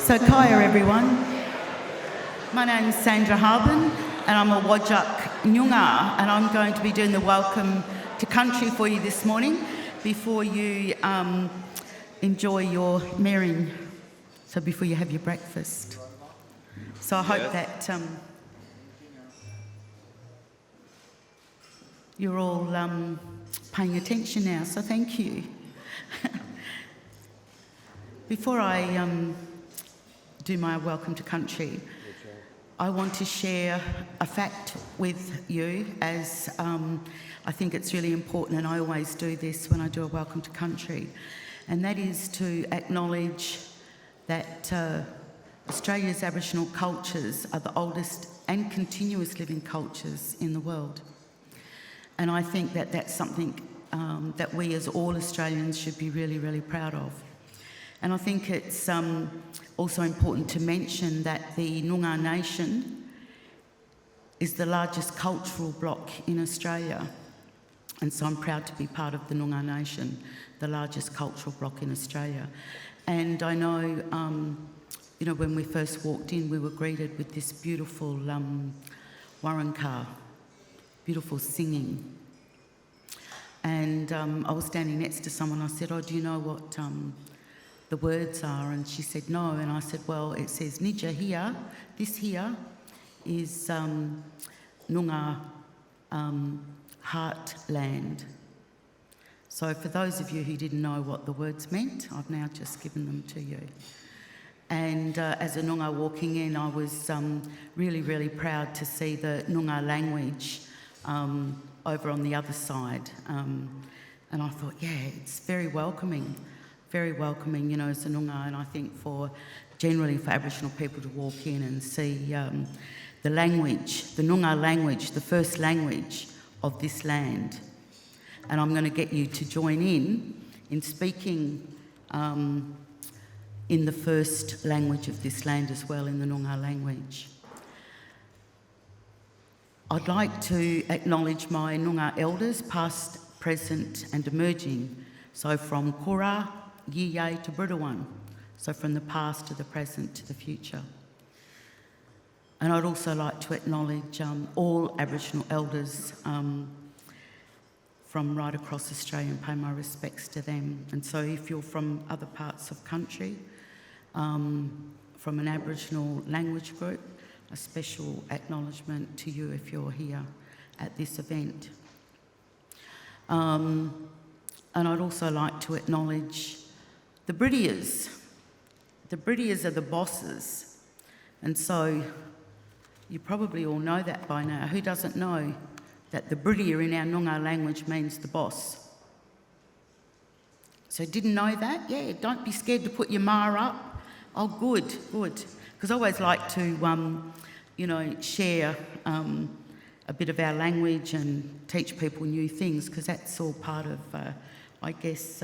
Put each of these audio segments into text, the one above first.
So kaya everyone. My name's Sandra Harben and I'm a Whadjuk Nyungar, and I'm going to be doing the welcome to country for you this morning before you enjoy your Meri, so before you have your breakfast. So I hope that you're all paying attention now, so thank you. Before I do my welcome to country, I want to share a fact with you, as I think it's really important, and I always do this when I do a welcome to country, and that is to acknowledge that Australia's Aboriginal cultures are the oldest and continuous living cultures in the world. And I think that that's something that we as all Australians should be really, really proud of. And I think it's also important to mention that the Nyungar Nation is the largest cultural bloc in Australia. And so I'm proud to be part of the Nyungar Nation, the largest cultural bloc in Australia. And I know, you know, when we first walked in, we were greeted with this beautiful waranka, beautiful singing. And I was standing next to someone, I said, oh, do you know what the words are? And she said, no. And I said, well, it says Nija here. This here is Nyungar heartland. So for those of you who didn't know what the words meant, I've now just given them to you. And as a Nyungar walking in, I was really, really proud to see the Nyungar language over on the other side. And I thought, yeah, it's very welcoming, you know, as a Nyungar. And I think generally for Aboriginal people to walk in and see the language, the Nyungar language, the first language of this land. And I'm going to get you to join in speaking in the first language of this land as well, in the Nyungar language. I'd like to acknowledge my Nyungar elders, past, present and emerging. So from Kura, Yiye to Brudawan. So from the past to the present to the future. And I'd also like to acknowledge all Aboriginal elders from right across Australia and pay my respects to them. And so if you're from other parts of country, from an Aboriginal language group, a special acknowledgement to you if you're here at this event. And I'd also like to acknowledge the Brittiers. The Brittiers are the bosses. And so you probably all know that by now. Who doesn't know that the Brittier in our Nyungar language means the boss? So didn't know that? Yeah, don't be scared to put your ma up. Oh, good. Because I always like to, you know, share a bit of our language and teach people new things, because that's all part of, I guess,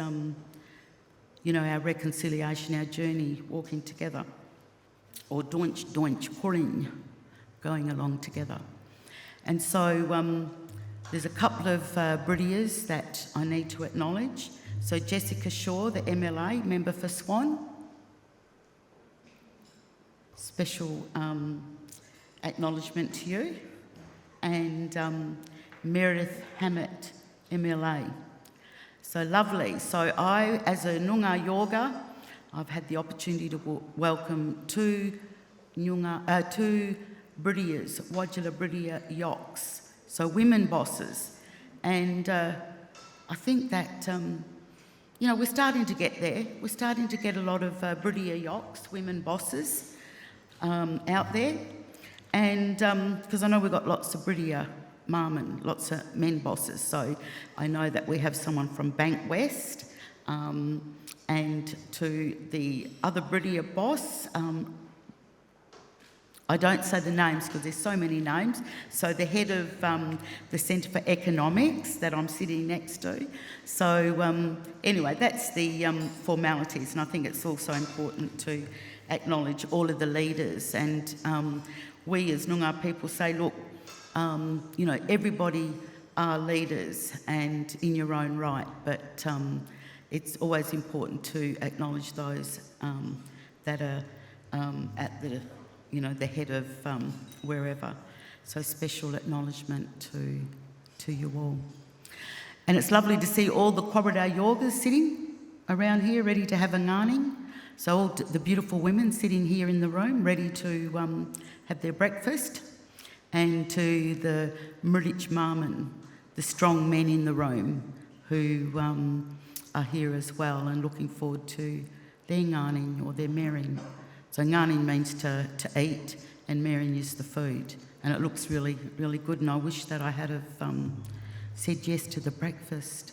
you know, our reconciliation, our journey, walking together. Or doinch, kurin, going along together. And so there's a couple of Brittiers that I need to acknowledge. So Jessica Shaw, the MLA, member for Swan. Special acknowledgement to you. And Meredith Hammett, MLA. So lovely. So I, as a Nyungar Yorga, I've had the opportunity to welcome two Brittiers, Whadjuk Brittia Yoks, so women bosses. And I think that, you know, we're starting to get there. We're starting to get a lot of Brittia Yoks, women bosses, out there. And because I know we've got lots of Brittia Marmon, lots of men bosses. So I know that we have someone from Bankwest, and to the other Brittia boss, I don't say the names because there's so many names. So the head of the Centre for Economics that I'm sitting next to. So anyway, that's the formalities, and I think it's also important to acknowledge all of the leaders. And we as Nyungar people say, look, you know, everybody are leaders and in your own right, but it's always important to acknowledge those that are at the, the head of wherever. So special acknowledgement to you all. And it's lovely to see all the Quabradar Yorgas sitting around here ready to have a ngarning. So all the beautiful women sitting here in the room ready to have their breakfast. And to the Mridich Marman, the strong men in the room who are here as well and looking forward to their ngarning or their merring. So ngarning means to eat and merring is the food. And it looks really, really good, and I wish that I had have said yes to the breakfast.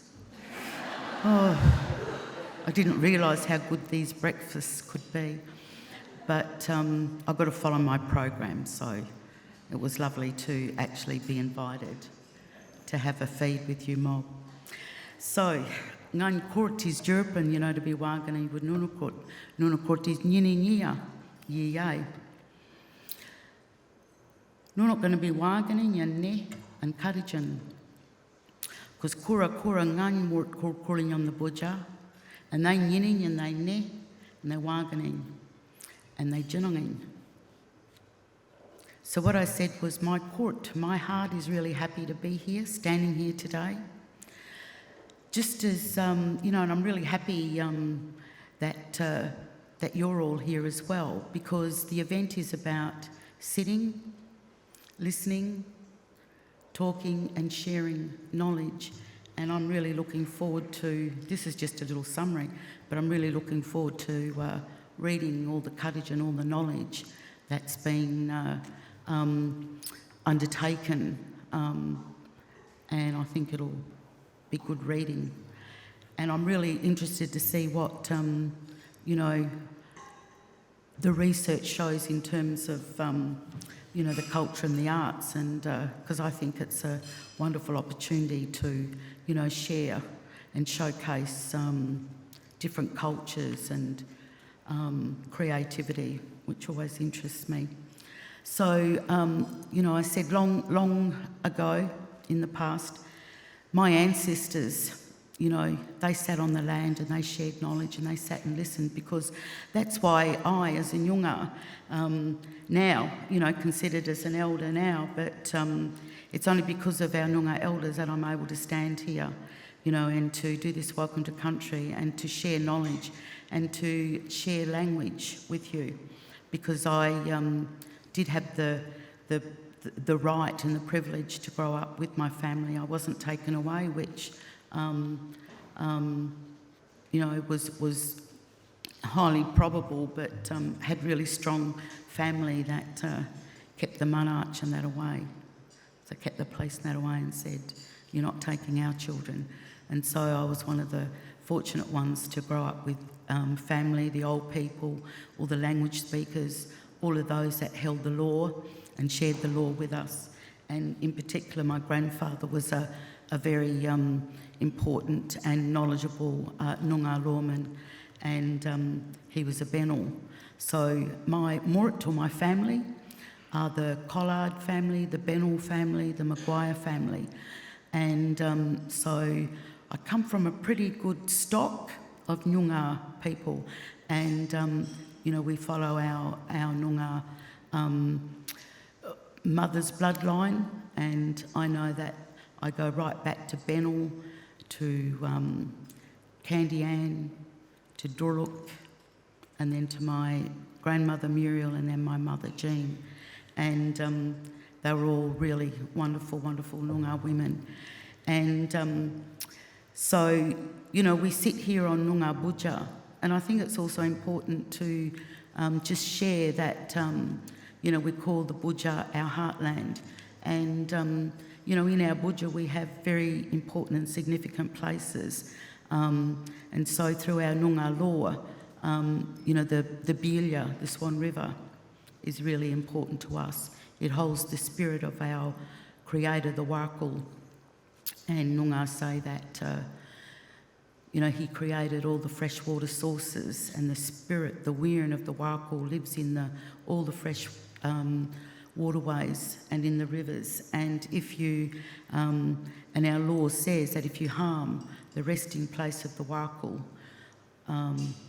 Oh, I didn't realise how good these breakfasts could be. But I've got to follow my program, so it was lovely to actually be invited to have a feed with you mob. So, ngan court is Jurpan, to be wagani with nunakort. Nunakort is nyiningia, yay. Nunok going to be wagani and ne and karijan. Because kura ngan mort calling on the buja, and they nyining and they ne, and they waganing, and they jinonging. So what I said was my court, my heart is really happy to be here, standing here today. Just as, and I'm really happy that you're all here as well, because the event is about sitting, listening, talking and sharing knowledge. And I'm really looking forward to, this is just a little summary, but I'm really looking forward to reading all the courage and all the knowledge that's been undertaken, and I think it'll be good reading. And I'm really interested to see what, the research shows in terms of, the culture and the arts, and because I think it's a wonderful opportunity to, share and showcase different cultures and creativity, which always interests me. So, I said long ago in the past, my ancestors, they sat on the land and they shared knowledge and they sat and listened, because that's why I, as a Nyungar, now, considered as an elder now, but it's only because of our Nyungar elders that I'm able to stand here, and to do this Welcome to Country and to share knowledge and to share language with you, because I did have the right and the privilege to grow up with my family. I wasn't taken away, which was highly probable, but had really strong family that kept the manarch and that away. So kept the police and that away and said, "You're not taking our children." And so I was one of the fortunate ones to grow up with family, the old people, all the language speakers, all of those that held the law and shared the law with us. And in particular, my grandfather was a very important and knowledgeable Nyungar lawman, and he was a Benal. So my Morittu, my family, are the Collard family, the Benal family, the Maguire family. And so I come from a pretty good stock of Nyungar people, and we follow our Nyungar mother's bloodline, and I know that I go right back to Benal, to Candy Ann, to Duruk, and then to my grandmother Muriel, and then my mother Jean. And they were all really wonderful, wonderful Nyungar women. And so, we sit here on Nyungar Budja, and I think it's also important to just share that, we call the Budja our heartland. And, in our Budja we have very important and significant places. And so through our Nyungar law, the Boola, the Swan River, is really important to us. It holds the spirit of our creator, the Warkul. And Nyungar say that, he created all the freshwater sources, and the spirit, the Weirn of the Warkul, lives in all the fresh waterways and in the rivers. And if you, and our law says that if you harm the resting place of the Warkul,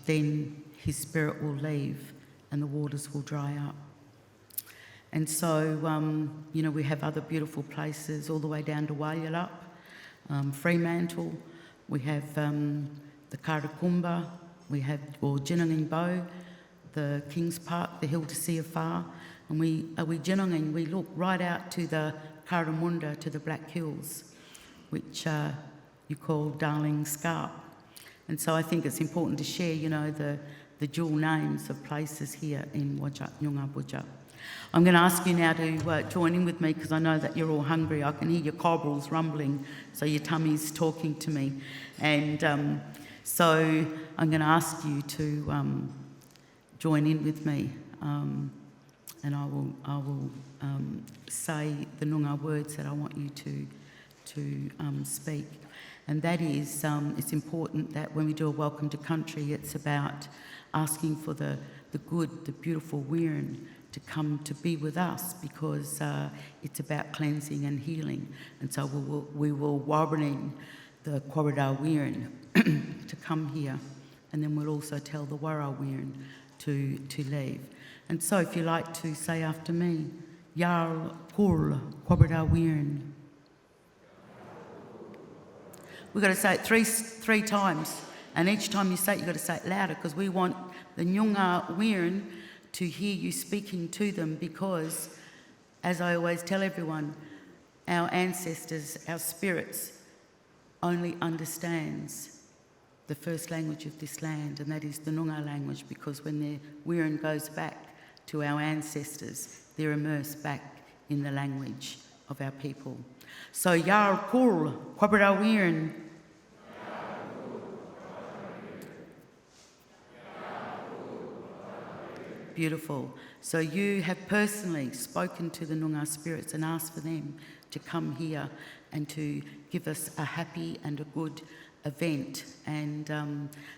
then his spirit will leave and the waters will dry up. And so, we have other beautiful places all the way down to Whadjuk, Fremantle. We have the Karakumba, we have Jinanging Bow, the King's Park, the hill to see afar. And we look right out to the Karamunda, to the Black Hills, which you call Darling Scarp. And so I think it's important to share, the dual names of places here in Whadjuk, Nyungar, Whadjuk. I'm going to ask you now to join in with me because I know that you're all hungry. I can hear your cobrels rumbling, so your tummy's talking to me. And so I'm going to ask you to join in with me, and I will say the Nyungar words that I want you to speak. And that is, it's important that when we do a welcome to country, it's about asking for the good, the beautiful Wirrn to come to be with us, because it's about cleansing and healing. And so we will warning the Corridor Wirrn to come here, and then we'll also tell the Warra Wirrn to leave. And so if you like to say after me, Yarl Kul Corridor Wirrn. We've got to say it three times, and each time you say it, you've got to say it louder, because we want the Nyungar Wirrn to hear you speaking to them, because, as I always tell everyone, our ancestors, our spirits, only understands the first language of this land, and that is the Nyungar language, because when the Wirrn goes back to our ancestors, they're immersed back in the language of our people. So, Yar Kul, Kwabra Wirrn. Beautiful. So you have personally spoken to the Nyungar spirits and asked for them to come here and to give us a happy and a good event. And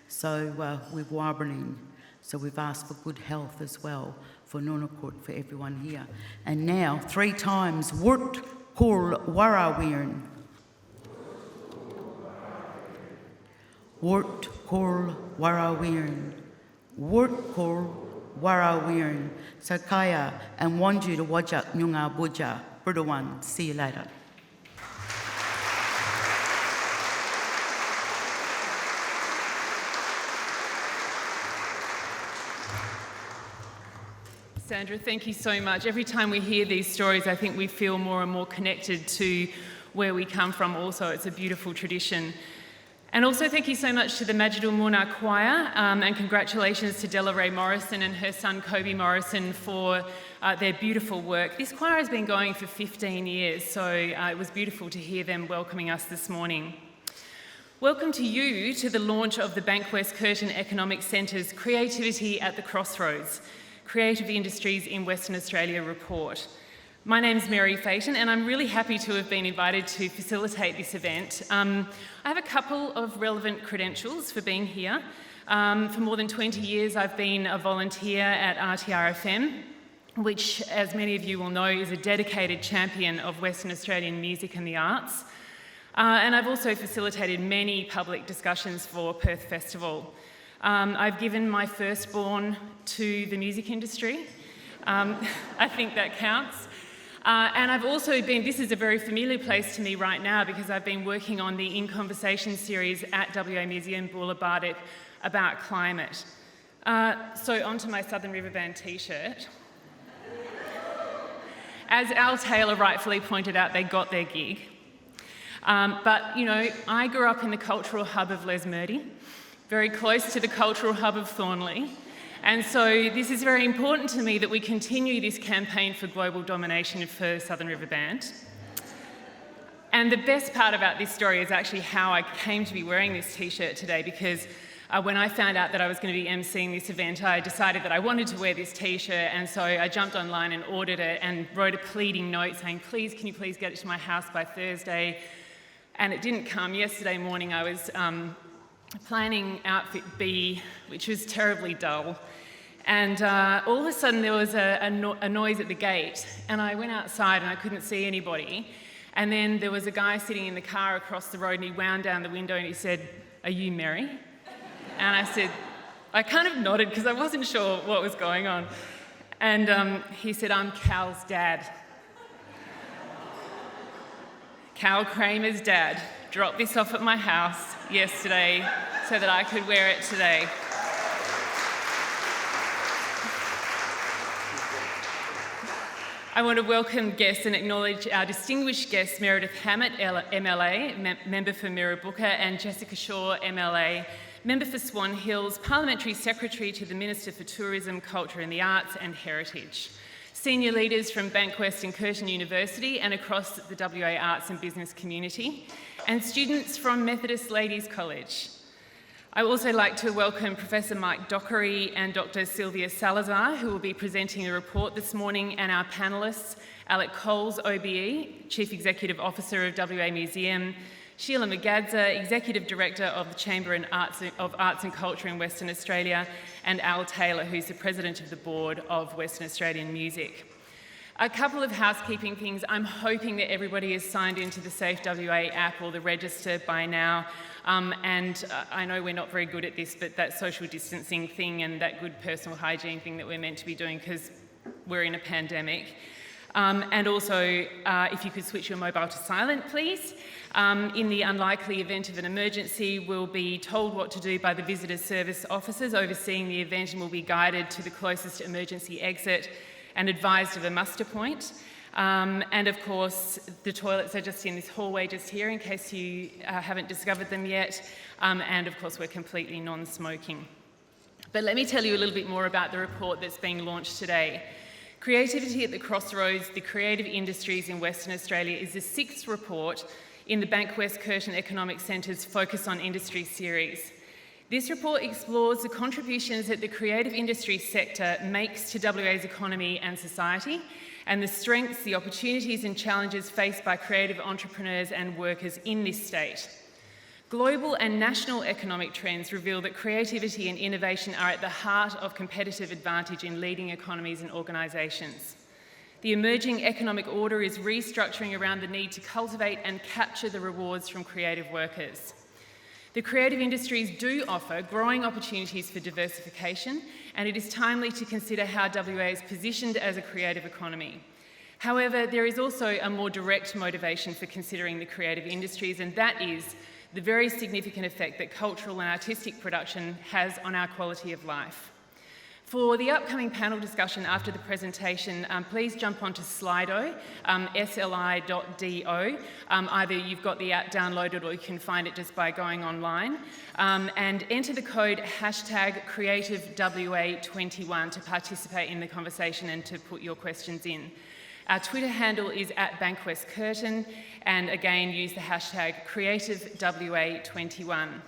so we're warning. So we've asked for good health as well for Nunakut, for everyone here. And now, 3 times, Wurt Kul Warra Wirrn. Wurt Kul Warra Wirrn. Wurt Kul Warra Wirrn. So Kaya and Whadjuk to Whadjuk, Nyungar, Whadjuk. Brudawan, see you later. Sandra, thank you so much. Every time we hear these stories, I think we feel more and more connected to where we come from also. It's a beautiful tradition. And also thank you so much to the Majidul Muna Choir, and congratulations to Della Ray Morrison and her son Kobe Morrison for their beautiful work. This choir has been going for 15 years, so it was beautiful to hear them welcoming us this morning. Welcome to you to the launch of the Bankwest Curtin Economics Centre's Creativity at the Crossroads, Creative Industries in Western Australia report. My name's Meri Fatin, and I'm really happy to have been invited to facilitate this event. I have a couple of relevant credentials for being here. For more than 20 years, I've been a volunteer at RTRFM, which, as many of you will know, is a dedicated champion of Western Australian music and the arts. And I've also facilitated many public discussions for Perth Festival. I've given my firstborn to the music industry. I think that counts. And I've also been, this is a very familiar place to me right now because I've been working on the In Conversation series at WA Museum, Boola, Bardip, about climate. So onto my Southern River Band t-shirt. As Al Taylor rightfully pointed out, they got their gig. But, you know, I grew up in the cultural hub of Lesmurdy, very close to the cultural hub of Thornley. And so this is very important to me that we continue this campaign for global domination for Southern River Band. And the best part about this story is actually how I came to be wearing this t-shirt today, because when I found out that I was going to be emceeing this event, I decided that I wanted to wear this t-shirt, and so I jumped online and ordered it and wrote a pleading note saying, please, can you please get it to my house by Thursday? And it didn't come. Yesterday morning I was planning outfit B, which was terribly dull. And all of a sudden there was a noise at the gate, and I went outside and I couldn't see anybody. And then there was a guy sitting in the car across the road, and he wound down the window and he said, "Are you Meri?" And I said, I kind of nodded because I wasn't sure what was going on. And he said, "I'm Cal's dad." Cal Kramer's dad dropped this off at my house yesterday so that I could wear it today. I want to welcome guests and acknowledge our distinguished guests, Meredith Hammett, MLA, Member for Mirrabooka, and Jessica Shaw, MLA, Member for Swan Hills, Parliamentary Secretary to the Minister for Tourism, Culture and the Arts and Heritage. Senior leaders from Bankwest and Curtin University and across the WA arts and business community, and students from Methodist Ladies College. I would also like to welcome Professor Mike Dockery and Dr. Silvia Salazar, who will be presenting the report this morning, and our panellists, Alec Coles, OBE, Chief Executive Officer of WA Museum, Sheila Magadza, Executive Director of the Chamber of Arts and Culture in Western Australia, and Al Taylor, who's the President of the Board of Western Australian Music. A couple of housekeeping things. I'm hoping that everybody is signed into the Safe WA app or the register by now. I know we're not very good at this, but that social distancing thing and that good personal hygiene thing that we're meant to be doing because we're in a pandemic. And also, if you could switch your mobile to silent, please. In the unlikely event of an emergency, we'll be told what to do by the visitor service officers overseeing the event, and will be guided to the closest emergency exit and advised of a muster point. And of course, the toilets are just in this hallway just here in case you haven't discovered them yet. And of course, we're completely non-smoking. But let me tell you a little bit more about the report that's being launched today. Creativity at the Crossroads, the creative industries in Western Australia, is the 6th report in the Bankwest Curtin Economics Centre's Focus on Industry series. This report explores the contributions that the creative industry sector makes to WA's economy and society, and the strengths, the opportunities and challenges faced by creative entrepreneurs and workers in this state. Global and national economic trends reveal that creativity and innovation are at the heart of competitive advantage in leading economies and organisations. The emerging economic order is restructuring around the need to cultivate and capture the rewards from creative workers. The creative industries do offer growing opportunities for diversification, and it is timely to consider how WA is positioned as a creative economy. However, there is also a more direct motivation for considering the creative industries, and that is the very significant effect that cultural and artistic production has on our quality of life. For the upcoming panel discussion after the presentation, please jump onto Slido, sli.do. Either you've got the app downloaded or you can find it just by going online. And enter the code #CreativeWA21 to participate in the conversation and to put your questions in. Our Twitter handle is @Bankwest Curtin, and again, use the #CreativeWA21.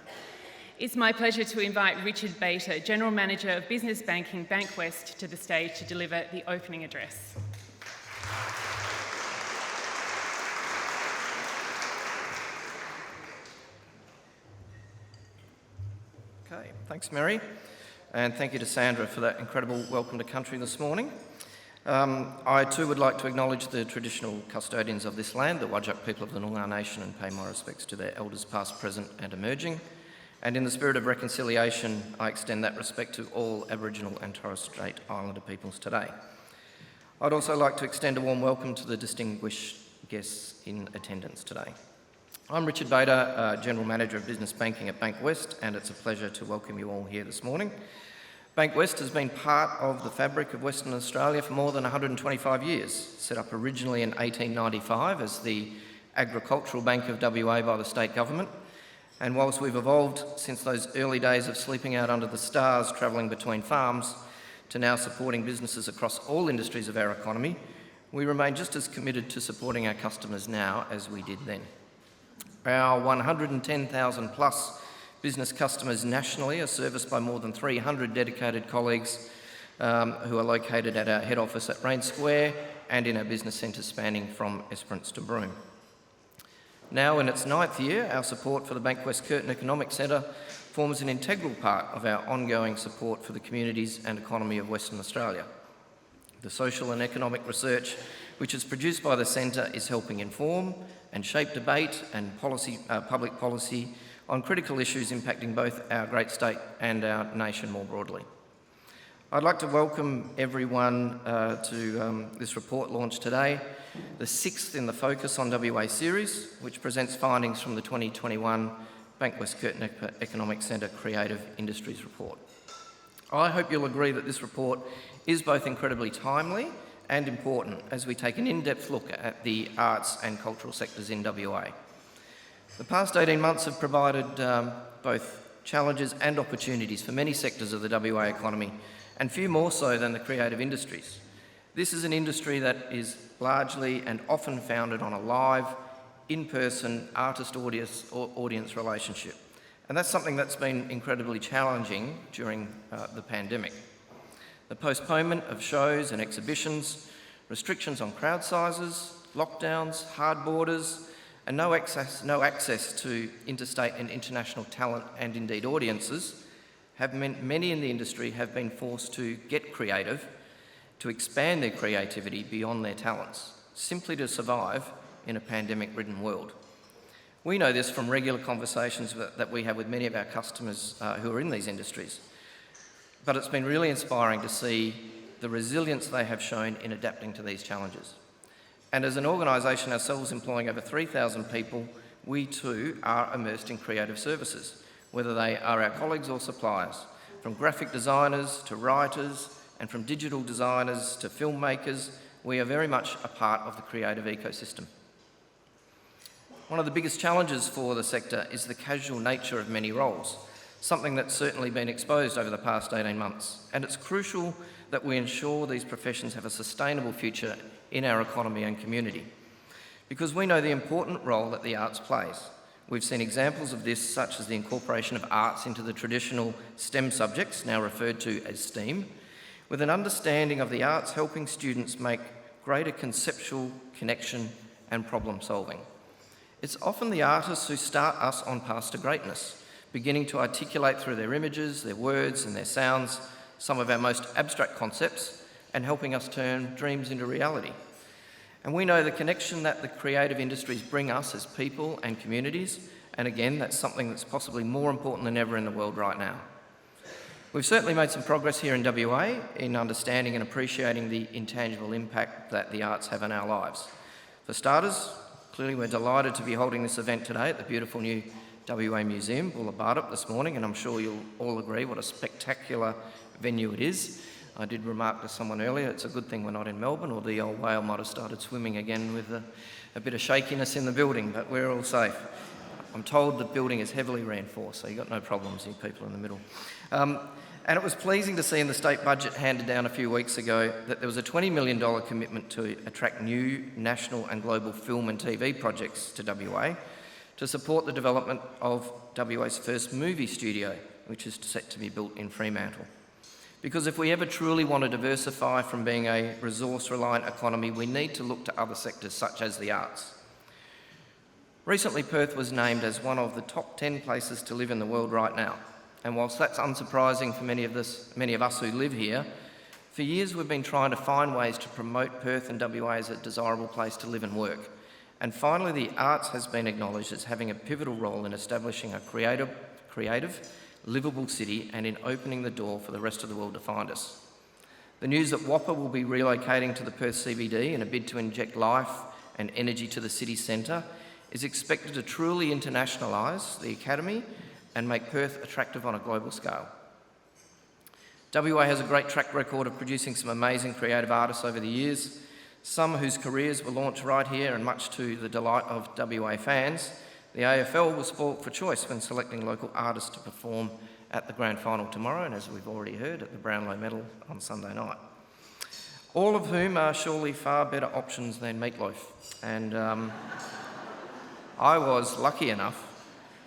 It's my pleasure to invite Richard Bator, General Manager of Business Banking, Bankwest, to the stage to deliver the opening address. Okay, thanks Meri, and thank you to Sandra for that incredible welcome to country this morning. I too would like to acknowledge the traditional custodians of this land, the Whadjuk people of the Nyungar Nation, and pay my respects to their elders past, present and emerging. And in the spirit of reconciliation, I extend that respect to all Aboriginal and Torres Strait Islander peoples today. I'd also like to extend a warm welcome to the distinguished guests in attendance today. I'm Richard Bator, General Manager of Business Banking at Bankwest, and it's a pleasure to welcome you all here this morning. Bankwest has been part of the fabric of Western Australia for more than 125 years, set up originally in 1895 as the Agricultural Bank of WA by the state government. And whilst we've evolved since those early days of sleeping out under the stars, travelling between farms, to now supporting businesses across all industries of our economy, we remain just as committed to supporting our customers now as we did then. Our 110,000 plus business customers nationally are serviced by more than 300 dedicated colleagues who are located at our head office at Rain Square and in our business centres spanning from Esperance to Broome. Now in its 9th year, our support for the Bankwest Curtin Economics Centre forms an integral part of our ongoing support for the communities and economy of Western Australia. The social and economic research which is produced by the Centre is helping inform and shape debate and public policy on critical issues impacting both our great state and our nation more broadly. I'd like to welcome everyone to this report launched today, the 6th in the Focus on WA series, which presents findings from the 2021 Bankwest Curtin Economics Centre Creative Industries Report. I hope you'll agree that this report is both incredibly timely and important as we take an in-depth look at the arts and cultural sectors in WA. The past 18 months have provided both challenges and opportunities for many sectors of the WA economy, and few more so than the creative industries. This is an industry that is largely and often founded on a live, in-person artist-audience relationship. And that's something that's been incredibly challenging during the pandemic. The postponement of shows and exhibitions, restrictions on crowd sizes, lockdowns, hard borders, and no access to interstate and international talent and indeed audiences have meant many in the industry have been forced to get creative, to expand their creativity beyond their talents, simply to survive in a pandemic-ridden world. We know this from regular conversations that we have with many of our customers who are in these industries. But it's been really inspiring to see the resilience they have shown in adapting to these challenges. And as an organisation ourselves employing over 3,000 people, we too are immersed in creative services, whether they are our colleagues or suppliers, from graphic designers to writers, and from digital designers to filmmakers. We are very much a part of the creative ecosystem. One of the biggest challenges for the sector is the casual nature of many roles, something that's certainly been exposed over the past 18 months. And it's crucial that we ensure these professions have a sustainable future in our economy and community, because we know the important role that the arts plays. We've seen examples of this, such as the incorporation of arts into the traditional STEM subjects, now referred to as STEAM, with an understanding of the arts helping students make greater conceptual connection and problem solving. It's often the artists who start us on paths to greatness, beginning to articulate through their images, their words and their sounds some of our most abstract concepts and helping us turn dreams into reality. And we know the connection that the creative industries bring us as people and communities, and again, that's something that's possibly more important than ever in the world right now. We've certainly made some progress here in WA in understanding and appreciating the intangible impact that the arts have in our lives. For starters, clearly we're delighted to be holding this event today at the beautiful new WA Museum, Boola, Bardip, this morning, and I'm sure you'll all agree what a spectacular venue it is. I did remark to someone earlier, it's a good thing we're not in Melbourne, or the old whale might have started swimming again with a bit of shakiness in the building, but we're all safe. I'm told the building is heavily reinforced, so you've got no problems, you people in the middle. And it was pleasing to see in the state budget handed down a few weeks ago that there was a $20 million commitment to attract new national and global film and TV projects to WA to support the development of WA's first movie studio, which is set to be built in Fremantle. Because if we ever truly want to diversify from being a resource-reliant economy, we need to look to other sectors such as the arts. Recently, Perth was named as one of the top 10 places to live in the world right now. And whilst that's unsurprising for many of us who live here, for years we've been trying to find ways to promote Perth and WA as a desirable place to live and work. And finally, the arts has been acknowledged as having a pivotal role in establishing a creative, livable city and in opening the door for the rest of the world to find us. The news that Whopper will be relocating to the Perth CBD in a bid to inject life and energy to the city centre is expected to truly internationalise the academy and make Perth attractive on a global scale. WA has a great track record of producing some amazing creative artists over the years, some whose careers were launched right here, and much to the delight of WA fans, the AFL was spoilt for choice when selecting local artists to perform at the grand final tomorrow, and as we've already heard, at the Brownlow Medal on Sunday night. All of whom are surely far better options than Meatloaf. And I was lucky enough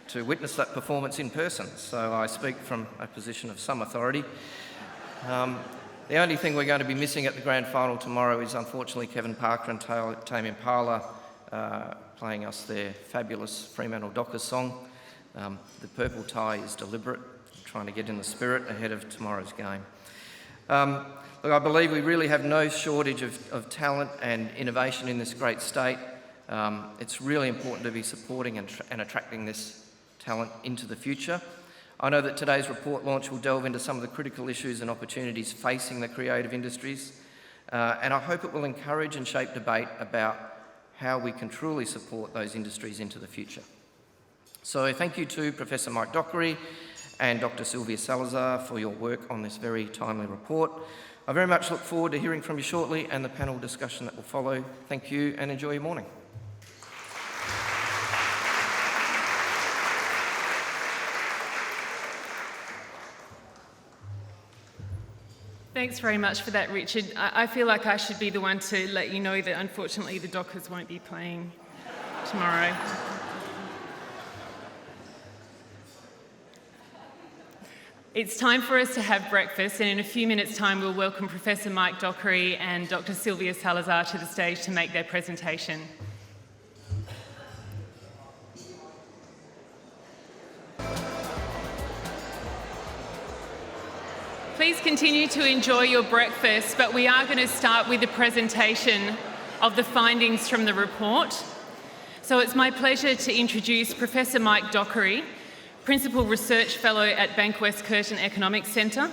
to witness that performance in person, so I speak from a position of some authority. The only thing we're going to be missing at the grand final tomorrow is unfortunately Kevin Parker and Tame Impala playing us their fabulous Fremantle Dockers song. The purple tie is deliberate, trying to get in the spirit ahead of tomorrow's game. Look, I believe we really have no shortage of talent and innovation in this great state. It's really important to be supporting and attracting this talent into the future. I know that today's report launch will delve into some of the critical issues and opportunities facing the creative industries, and I hope it will encourage and shape debate about how we can truly support those industries into the future. So thank you to Professor Mike Dockery and Dr. Silvia Salazar for your work on this very timely report. I very much look forward to hearing from you shortly and the panel discussion that will follow. Thank you and enjoy your morning. Thanks very much for that, Richard. I feel like I should be the one to let you know that unfortunately the Dockers won't be playing tomorrow. It's time for us to have breakfast, and in a few minutes' time we'll welcome Professor Mike Dockery and Dr. Silvia Salazar to the stage to make their presentation. Please continue to enjoy your breakfast, but we are going to start with a presentation of the findings from the report. So it's my pleasure to introduce Professor Mike Dockery, Principal Research Fellow at Bankwest Curtin Economics Centre,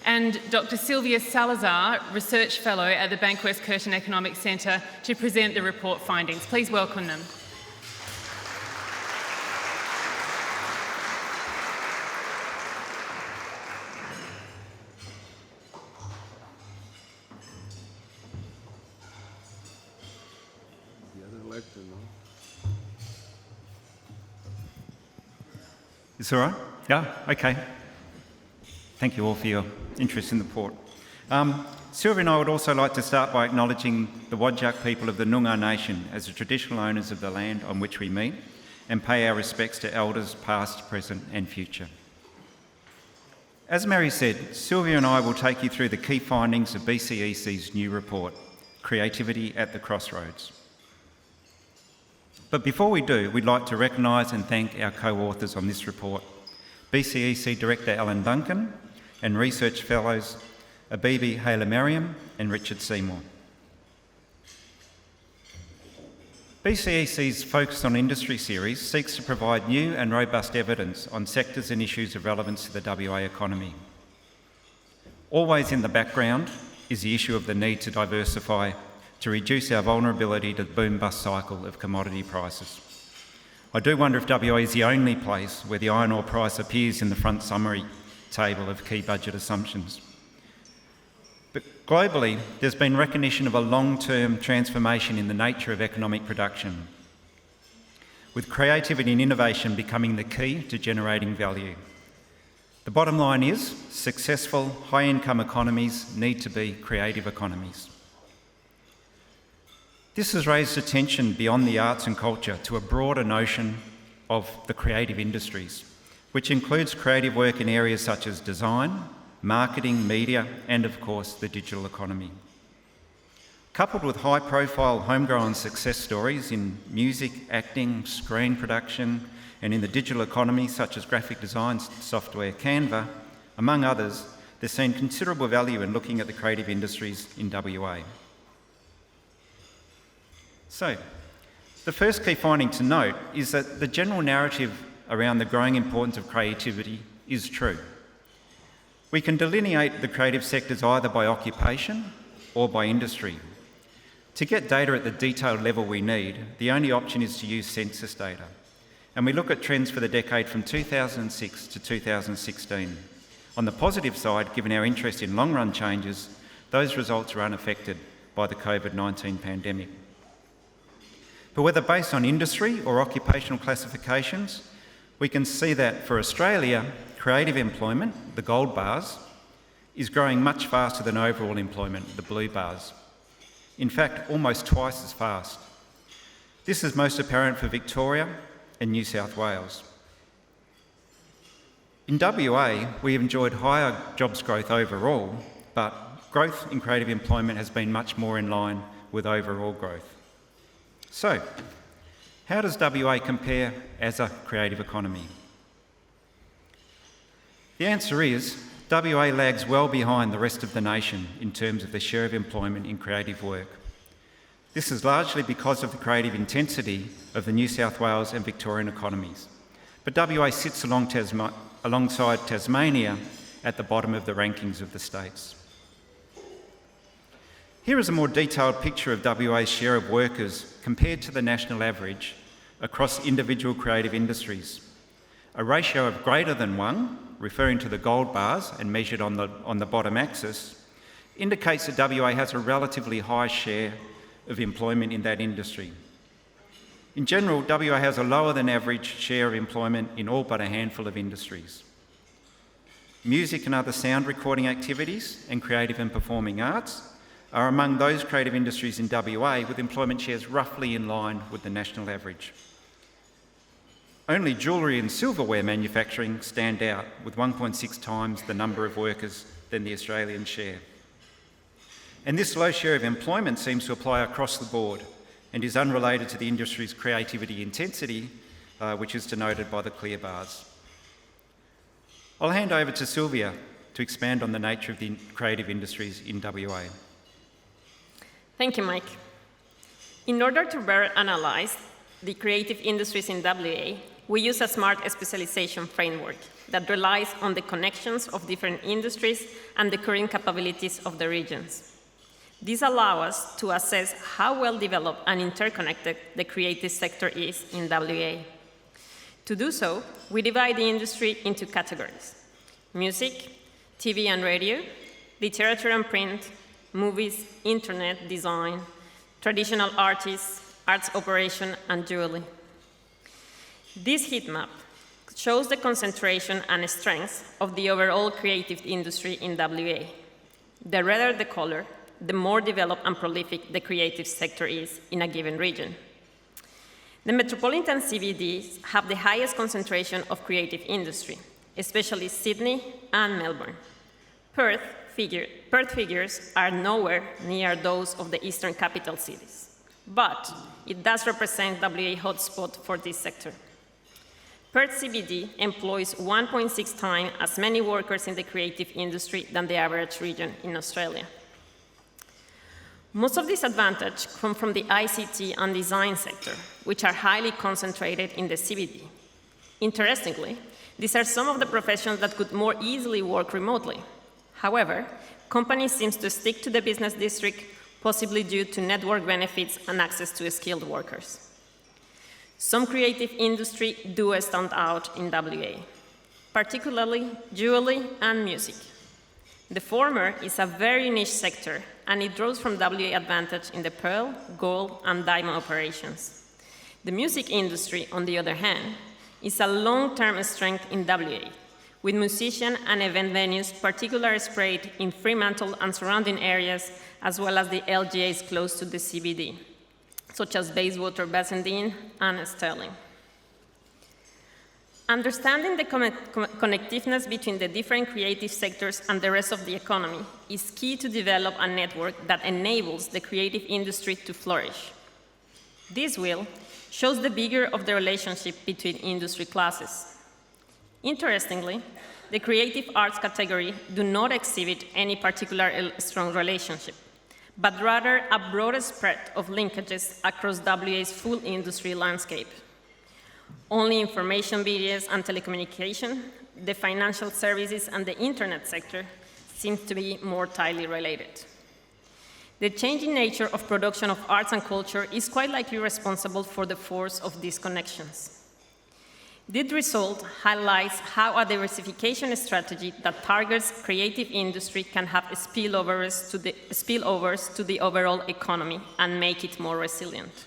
and Dr. Silvia Salazar, Research Fellow at the Bankwest Curtin Economics Centre, to present the report findings. Please welcome them. It's all right? Yeah? Okay. Thank you all for your interest in the report. Silvia and I would also like to start by acknowledging the Whadjuk people of the Nyungar Nation as the traditional owners of the land on which we meet, and pay our respects to elders past, present and future. As Meri said, Silvia and I will take you through the key findings of BCEC's new report, Creativity at the Crossroads. But before we do, we'd like to recognise and thank our co-authors on this report, BCEC Director Alan Duncan and Research Fellows Abibi Haile-Mariam and Richard Seymour. BCEC's Focus on Industry series seeks to provide new and robust evidence on sectors and issues of relevance to the WA economy. Always in the background is the issue of the need to diversify to reduce our vulnerability to the boom-bust cycle of commodity prices. I do wonder if WA is the only place where the iron ore price appears in the front summary table of key budget assumptions. But globally, there's been recognition of a long-term transformation in the nature of economic production, with creativity and innovation becoming the key to generating value. The bottom line is, successful, high-income economies need to be creative economies. This has raised attention beyond the arts and culture to a broader notion of the creative industries, which includes creative work in areas such as design, marketing, media, and of course the digital economy. Coupled with high-profile homegrown success stories in music, acting, screen production, and in the digital economy such as graphic design software Canva, among others, there's seen considerable value in looking at the creative industries in WA. So, the first key finding to note is that the general narrative around the growing importance of creativity is true. We can delineate the creative sectors either by occupation or by industry. To get data at the detailed level we need, the only option is to use census data. And we look at trends for the decade from 2006 to 2016. On the positive side, given our interest in long-run changes, those results are unaffected by the COVID-19 pandemic. But whether based on industry or occupational classifications, we can see that for Australia, creative employment, the gold bars, is growing much faster than overall employment, the blue bars. In fact, almost twice as fast. This is most apparent for Victoria and New South Wales. In WA, we have enjoyed higher jobs growth overall, but growth in creative employment has been much more in line with overall growth. So, how does WA compare as a creative economy? The answer is, WA lags well behind the rest of the nation in terms of the share of employment in creative work. This is largely because of the creative intensity of the New South Wales and Victorian economies. but WA sits alongside Tasmania at the bottom of the rankings of the states. Here is a more detailed picture of WA's share of workers compared to the national average across individual creative industries. A ratio of greater than 1, referring to the gold bars and measured on the bottom axis, indicates that WA has a relatively high share of employment in that industry. In general, WA has a lower than average share of employment in all but a handful of industries. Music and other sound recording activities and creative and performing arts are among those creative industries in WA with employment shares roughly in line with the national average. Only jewellery and silverware manufacturing stand out with 1.6 times the number of workers than the Australian share. And this low share of employment seems to apply across the board and is unrelated to the industry's creativity intensity, which is denoted by the clear bars. I'll hand over to Silvia to expand on the nature of the creative industries in WA. Thank you, Mike. In order to better analyse the creative industries in WA, we use a smart specialisation framework that relies on the connections of different industries and the current capabilities of the regions. This allows us to assess how well developed and interconnected the creative sector is in WA. To do so, we divide the industry into categories: music, TV and radio, literature and print, movies, internet, design, traditional artists, arts operation, and jewelry. This heat map shows the concentration and strength of the overall creative industry in WA. The redder the color, the more developed and prolific the creative sector is in a given region. The metropolitan CBDs have the highest concentration of creative industry, especially Sydney and Melbourne. Perth figures are nowhere near those of the eastern capital cities, but it does represent WA hotspot for this sector. Perth CBD employs 1.6 times as many workers in the creative industry than the average region in Australia. Most of this advantage come from the ICT and design sector, which are highly concentrated in the CBD. Interestingly, these are some of the professions that could more easily work remotely. However, companies seem to stick to the business district, possibly due to network benefits and access to skilled workers. Some creative industry do stand out in WA, particularly jewelry and music. The former is a very niche sector, and it draws from WA advantage in the pearl, gold, and diamond operations. The music industry, on the other hand, is a long-term strength in WA, with musician and event venues particularly spread in Fremantle and surrounding areas, as well as the LGAs close to the CBD, such as Bayswater, Bassendean, and Stirling. Understanding the connectiveness between the different creative sectors and the rest of the economy is key to develop a network that enables the creative industry to flourish. This wheel shows the vigor of the relationship between industry classes. Interestingly, the creative arts category do not exhibit any particular strong relationship, but rather a broader spread of linkages across WA's full industry landscape. Only information videos and telecommunication, the financial services, and the internet sector seem to be more tightly related. The changing nature of production of arts and culture is quite likely responsible for the force of these connections. This result highlights how a diversification strategy that targets creative industry can have spillovers to the overall economy and make it more resilient.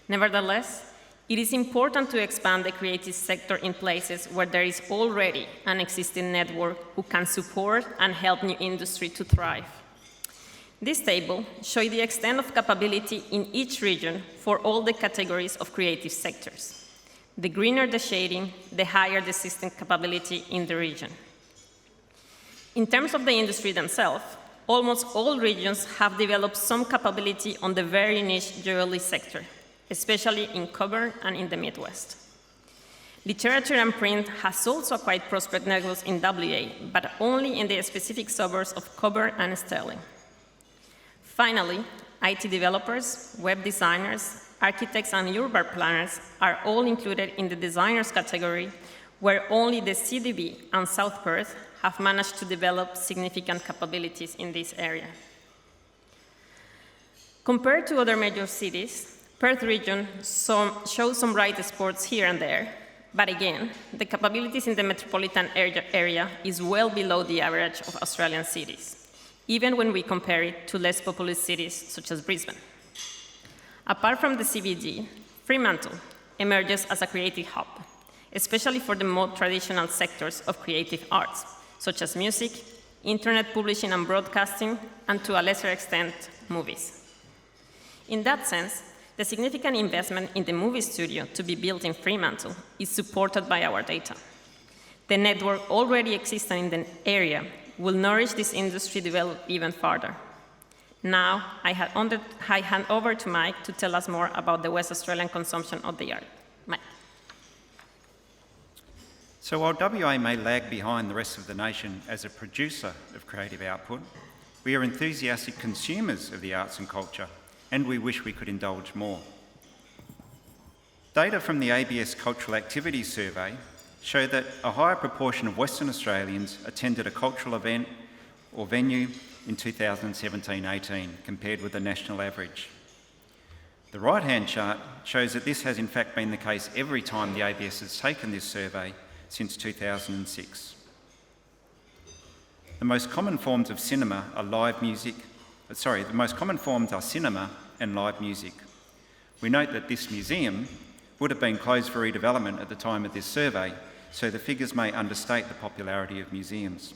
Nevertheless, it is important to expand the creative sector in places where there is already an existing network who can support and help new industry to thrive. This table shows the extent of capability in each region for all the categories of creative sectors. The greener the shading, the higher the system capability in the region. In terms of the industry themselves, almost all regions have developed some capability on the very niche jewelry sector, especially in Coburn and in the Midwest. Literature and print has also quite prosperous networks in WA, but only in the specific suburbs of Coburn and Stirling. Finally, IT developers, web designers, architects, and urban planners are all included in the designers category, where only the CDB and South Perth have managed to develop significant capabilities in this area. Compared to other major cities, Perth region shows some bright spots here and there, but again, the capabilities in the metropolitan area is well below the average of Australian cities, even when we compare it to less populous cities such as Brisbane. Apart from the CBD, Fremantle emerges as a creative hub, especially for the more traditional sectors of creative arts, such as music, internet publishing and broadcasting, and to a lesser extent, movies. In that sense, the significant investment in the movie studio to be built in Fremantle is supported by our data. The network already existing in the area will nourish this industry develop even further. Now, I hand over to Mike to tell us more about the West Australian consumption of the art. Mike. So while WA may lag behind the rest of the nation as a producer of creative output, we are enthusiastic consumers of the arts and culture, and we wish we could indulge more. Data from the ABS Cultural Activities Survey show that a higher proportion of Western Australians attended a cultural event or venue in 2017-18 compared with the national average. The right-hand chart shows that this has in fact been the case every time the ABS has taken this survey since 2006. The most common forms of cinema are the most common forms are cinema and live music. We note that this museum would have been closed for redevelopment at the time of this survey, so the figures may understate the popularity of museums.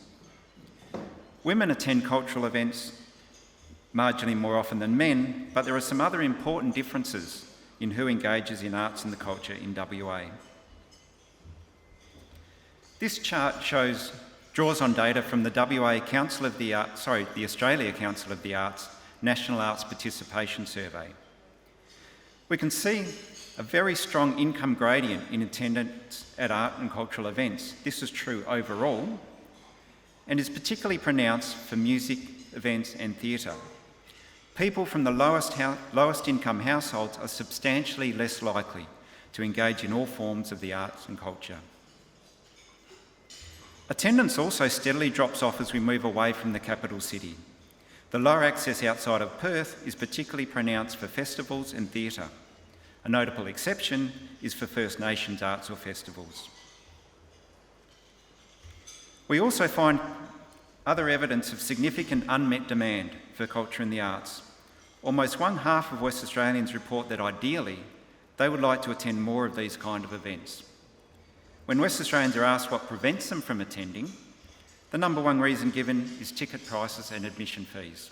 Women attend cultural events marginally more often than men, but there are some other important differences in who engages in arts and the culture in WA. This chart draws on data from the Australia Council of the Arts National Arts Participation Survey. We can see a very strong income gradient in attendance at art and cultural events. This is true overall and is particularly pronounced for music, events and theatre. People from the lowest income households are substantially less likely to engage in all forms of the arts and culture. Attendance also steadily drops off as we move away from the capital city. The lower access outside of Perth is particularly pronounced for festivals and theatre. A notable exception is for First Nations arts or festivals. We also find other evidence of significant unmet demand for culture and the arts. Almost 1/2 of West Australians report that ideally they would like to attend more of these kind of events. When West Australians are asked what prevents them from attending, the number one reason given is ticket prices and admission fees,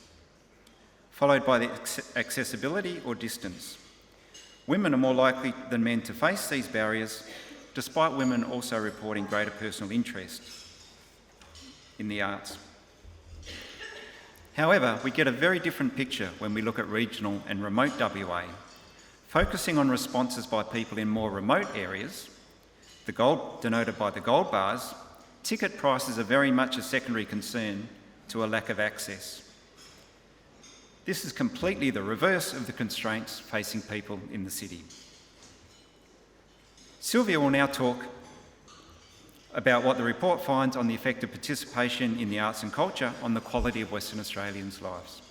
followed by the accessibility or distance. Women are more likely than men to face these barriers, despite women also reporting greater personal interest in the arts. However, we get a very different picture when we look at regional and remote WA. Focusing on responses by people in more remote areas, the gold denoted by the gold bars, ticket prices are very much a secondary concern to a lack of access. This is completely the reverse of the constraints facing people in the city. Silvia will now talk about what the report finds on the effect of participation in the arts and culture on the quality of Western Australians' lives.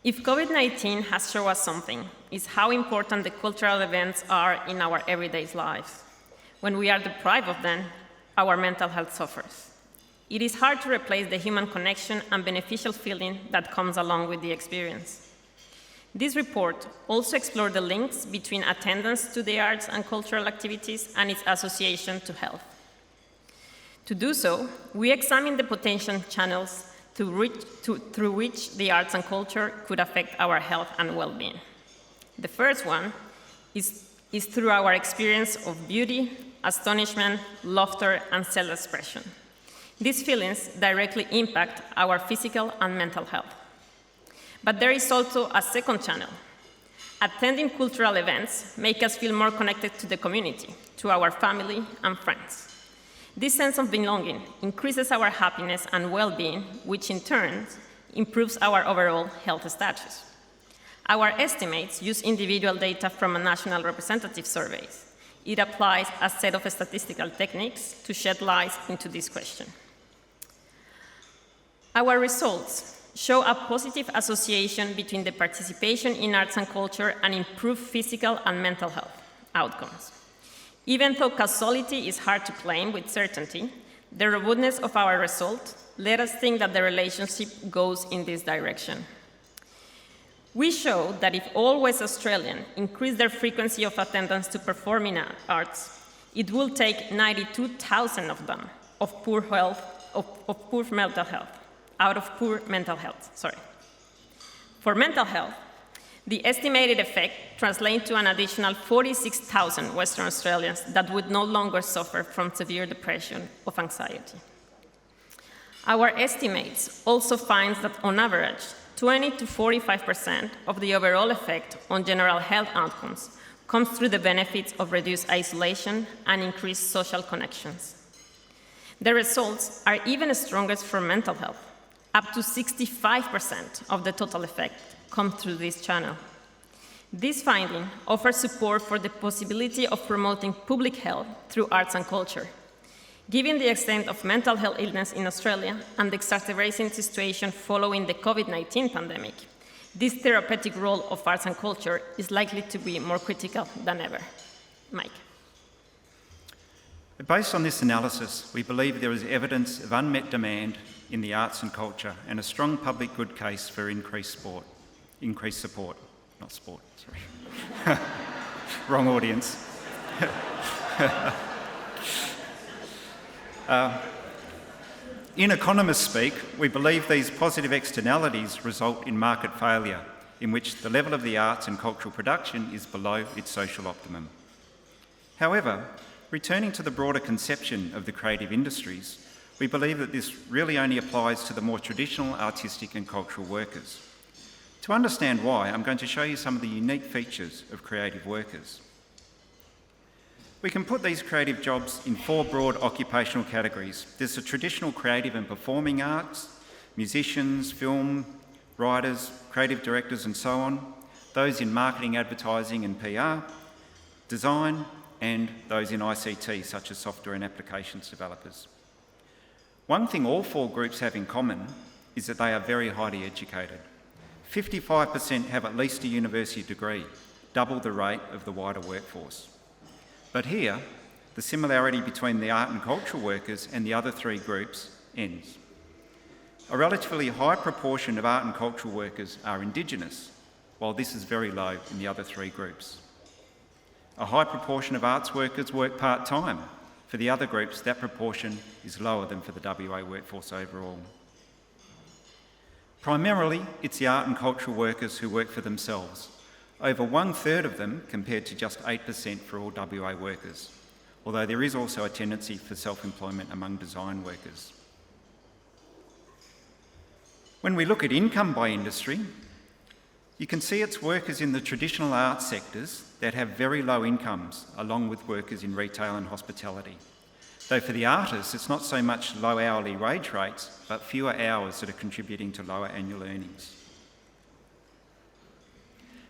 If COVID-19 has shown us something, it's how important the cultural events are in our everyday lives. When we are deprived of them, our mental health suffers. It is hard to replace the human connection and beneficial feeling that comes along with the experience. This report also explored the links between attendance to the arts and cultural activities and its association to health. To do so, we examined the potential channels through which the arts and culture could affect our health and well-being. The first one is through our experience of beauty, astonishment, laughter, and self-expression. These feelings directly impact our physical and mental health. But there is also a second channel. Attending cultural events make us feel more connected to the community, to our family and friends. This sense of belonging increases our happiness and well-being, which in turn improves our overall health status. Our estimates use individual data from a national representative surveys. It applies a set of statistical techniques to shed light into this question. Our results show a positive association between the participation in arts and culture and improved physical and mental health outcomes. Even though causality is hard to claim with certainty, the robustness of our result led us think that the relationship goes in this direction. We show that if all West Australians increase their frequency of attendance to performing arts, it will take 92,000 of them out of poor mental health. For mental health, the estimated effect translates to an additional 46,000 Western Australians that would no longer suffer from severe depression or anxiety. Our estimates also find that on average, 20 to 45% of the overall effect on general health outcomes comes through the benefits of reduced isolation and increased social connections. The results are even strongest for mental health. Up to 65% of the total effect come through this channel. This finding offers support for the possibility of promoting public health through arts and culture. Given the extent of mental health illness in Australia and the exacerbating situation following the COVID-19 pandemic, this therapeutic role of arts and culture is likely to be more critical than ever. Mike. Based on this analysis, we believe there is evidence of unmet demand in the arts and culture and a strong public good case for increased support. Wrong audience. In economist speak, we believe these positive externalities result in market failure, in which the level of the arts and cultural production is below its social optimum. However, returning to the broader conception of the creative industries, we believe that this really only applies to the more traditional artistic and cultural workers. To understand why, I'm going to show you some of the unique features of creative workers. We can put these creative jobs in four broad occupational categories. There's the traditional creative and performing arts, musicians, film, writers, creative directors and so on, those in marketing, advertising and PR, design, and those in ICT, such as software and applications developers. One thing all four groups have in common is that they are very highly educated. 55% have at least a university degree, double the rate of the wider workforce. But here, the similarity between the art and cultural workers and the other three groups ends. A relatively high proportion of art and cultural workers are Indigenous, while this is very low in the other three groups. A high proportion of arts workers work part-time. For the other groups, that proportion is lower than for the WA workforce overall. Primarily, it's the art and cultural workers who work for themselves. Over 1/3 of them, compared to just 8% for all WA workers, although there is also a tendency for self-employment among design workers. When we look at income by industry, you can see it's workers in the traditional arts sectors that have very low incomes, along with workers in retail and hospitality. Though for the artists, it's not so much low hourly wage rates, but fewer hours that are contributing to lower annual earnings.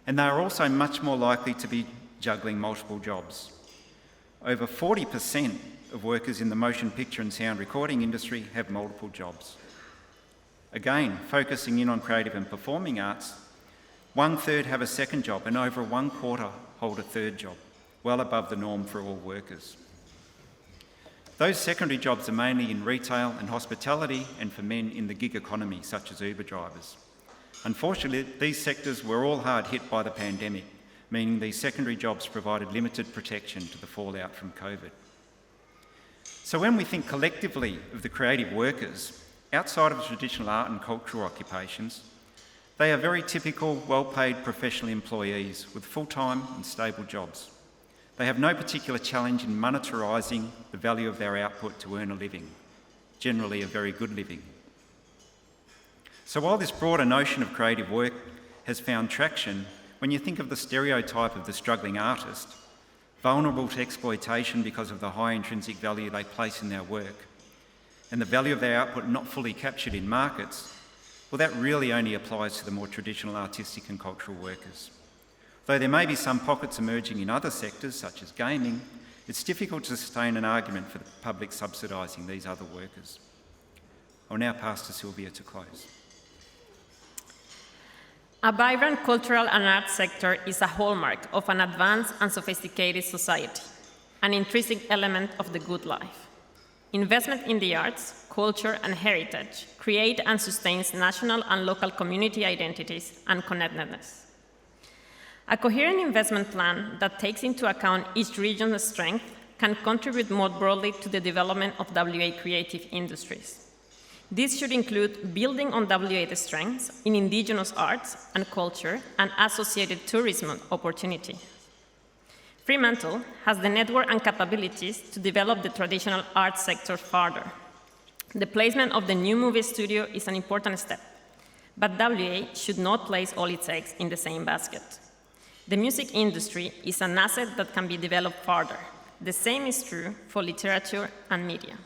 And they are also much more likely to be juggling multiple jobs. Over 40% of workers in the motion picture and sound recording industry have multiple jobs. Again, focusing in on creative and performing arts, 1/3 have a second job and over 1/4 hold a third job, well above the norm for all workers. Those secondary jobs are mainly in retail and hospitality and for men in the gig economy, such as Uber drivers. Unfortunately, these sectors were all hard hit by the pandemic, meaning these secondary jobs provided limited protection to the fallout from COVID. So when we think collectively of the creative workers, outside of traditional art and cultural occupations, they are very typical, well-paid professional employees with full-time and stable jobs. They have no particular challenge in monetarising the value of their output to earn a living, generally a very good living. So while this broader notion of creative work has found traction, when you think of the stereotype of the struggling artist, vulnerable to exploitation because of the high intrinsic value they place in their work, and the value of their output not fully captured in markets, well, that really only applies to the more traditional artistic and cultural workers. Though there may be some pockets emerging in other sectors, such as gaming, it's difficult to sustain an argument for the public subsidising these other workers. I'll now pass to Silvia to close. A vibrant cultural and arts sector is a hallmark of an advanced and sophisticated society, an intrinsic element of the good life. Investment in the arts, culture, and heritage create and sustains national and local community identities and connectedness. A coherent investment plan that takes into account each region's strength can contribute more broadly to the development of WA creative industries. This should include building on WA's strengths in Indigenous arts and culture and associated tourism opportunity. Fremantle has the network and capabilities to develop the traditional arts sector further. The placement of the new movie studio is an important step, but WA should not place all its eggs in the same basket. The music industry is an asset that can be developed further. The same is true for literature and media.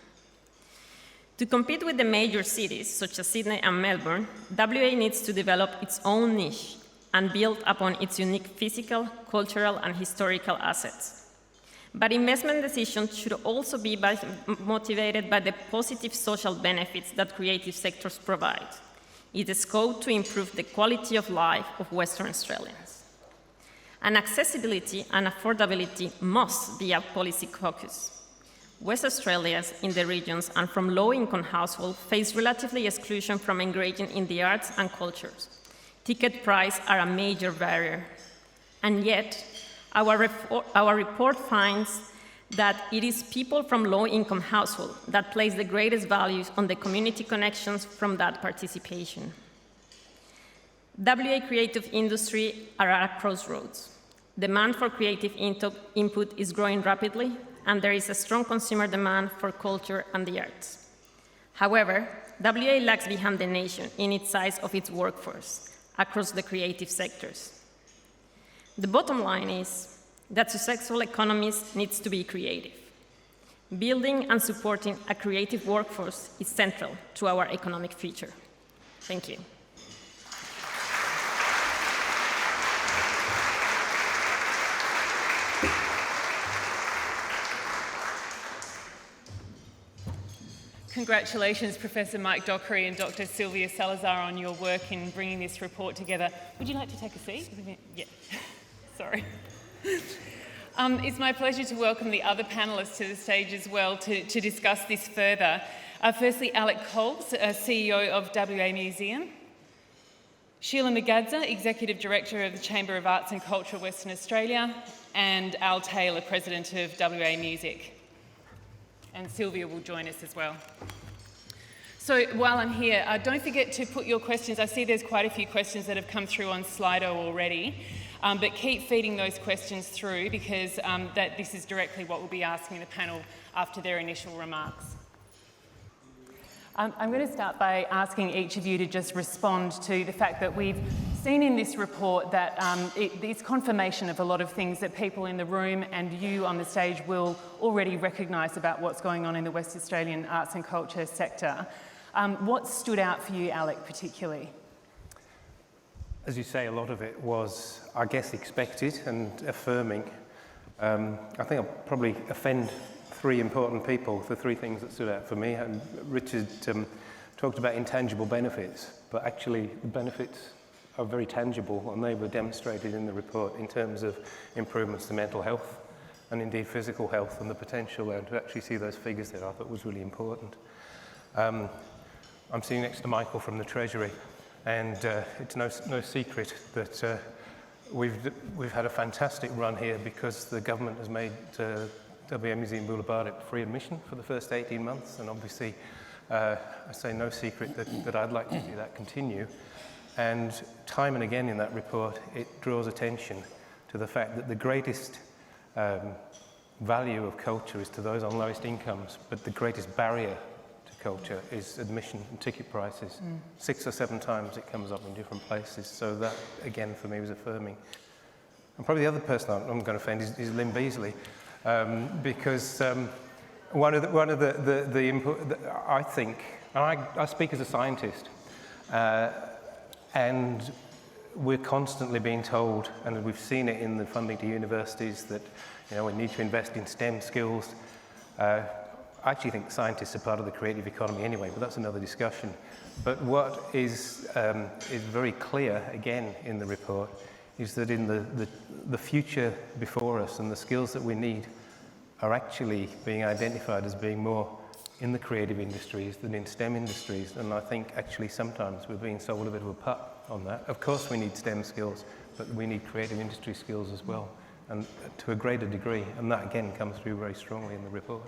To compete with the major cities, such as Sydney and Melbourne, WA needs to develop its own niche and build upon its unique physical, cultural, and historical assets. But investment decisions should also be motivated by the positive social benefits that creative sectors provide. It is scope to improve the quality of life of Western Australians. And accessibility and affordability must be a policy focus. West Australians in the regions and from low-income households face relatively exclusion from engaging in the arts and cultures. Ticket prices are a major barrier. And yet, our report finds that it is people from low-income households that place the greatest values on the community connections from that participation. WA creative industry are at a crossroads. Demand for creative input is growing rapidly, and there is a strong consumer demand for culture and the arts. However, WA lags behind the nation in its size of its workforce across the creative sectors. The bottom line is that successful economies needs to be creative. Building and supporting a creative workforce is central to our economic future. Thank you. Congratulations, Professor Mike Dockery and Dr. Silvia Salazar, on your work in bringing this report together. Would you like to take a seat? Yeah, sorry. It's my pleasure to welcome the other panellists to the stage as well to discuss this further. Firstly, Alec Coles, CEO of WA Museum. Sheila Magadza, Executive Director of the Chamber of Arts and Culture Western Australia. And Al Taylor, President of WA Music. And Silvia will join us as well. So while I'm here, don't forget to put your questions. I see there's quite a few questions that have come through on Slido already, but keep feeding those questions through because this is directly what we'll be asking the panel after their initial remarks. I'm going to start by asking each of you to just respond to the fact that we've seen in this report that it's confirmation of a lot of things that people in the room and you on the stage will already recognise about what's going on in the West Australian arts and culture sector. What stood out for you, Alec, particularly? As you say, a lot of it was, I guess, expected and affirming. I think I'll probably offend three important people for three things that stood out for me. And Richard talked about intangible benefits, but actually the benefits are very tangible and they were demonstrated in the report in terms of improvements to mental health and indeed physical health, and the potential there to actually see those figures there I thought was really important. I'm sitting next to Michael from the Treasury, and it's no secret that we've had a fantastic run here because the government has made WA Museum Boola Bardip free admission for the first 18 months, and obviously I say no secret that I'd like to see that continue. And time and again in that report it draws attention to the fact that the greatest value of culture is to those on lowest incomes, but the greatest barrier to culture is admission and ticket prices. 6 or 7 times it comes up in different places, so that again for me was affirming. And probably the other person I'm going to offend is Lynn Beasley. Because one of the input, I think, and I speak as a scientist, And we're constantly being told, and we've seen it in the funding to universities, that we need to invest in STEM skills. I actually think scientists are part of the creative economy anyway, but that's another discussion. But what is very clear, again, in the report, is that in the future before us and the skills that we need are actually being identified as being more in the creative industries than in STEM industries. And I think actually sometimes we're being sold a bit of a pup on that. Of course we need STEM skills, but we need creative industry skills as well, and to a greater degree. And that again comes through very strongly in the report.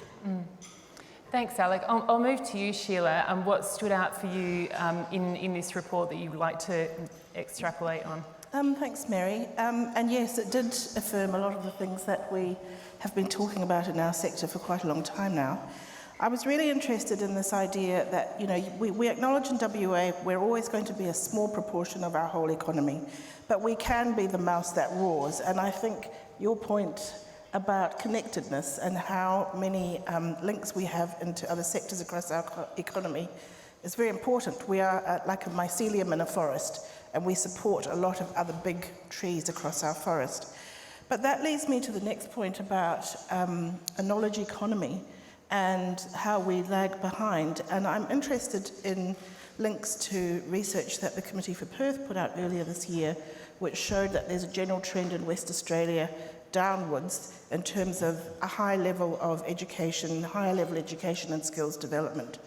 Thanks, Alec. I'll move to you, Sheila. What stood out for you in this report that you'd like to extrapolate on? Thanks, Meri. And yes, it did affirm a lot of the things that we have been talking about in our sector for quite a long time now. I was really interested in this idea that, we acknowledge in WA we're always going to be a small proportion of our whole economy, but we can be the mouse that roars. And I think your point about connectedness and how many links we have into other sectors across our economy is very important. We are like a mycelium in a forest, and we support a lot of other big trees across our forest. But that leads me to the next point about a knowledge economy and how we lag behind. And I'm interested in links to research that the Committee for Perth put out earlier this year, which showed that there's a general trend in West Australia downwards in terms of a high level of education, higher level education and skills development.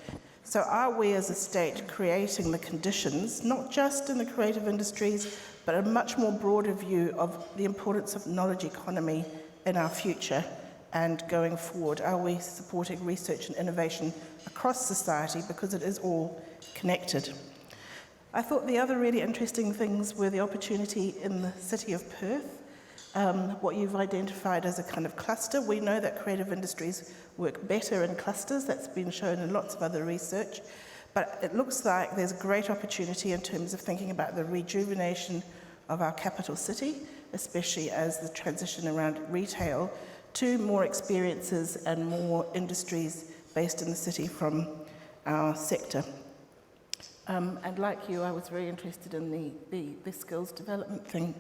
So are we as a state creating the conditions, not just in the creative industries, but a much more broader view of the importance of knowledge economy in our future and going forward? Are we supporting research and innovation across society, because it is all connected? I thought the other really interesting things were the opportunity in the city of Perth, what you've identified as a kind of cluster. We know that creative industries work better in clusters. That's been shown in lots of other research. But it looks like there's a great opportunity in terms of thinking about the rejuvenation of our capital city, especially as the transition around retail to more experiences and more industries based in the city from our sector. And like you, I was very interested in the skills development thing.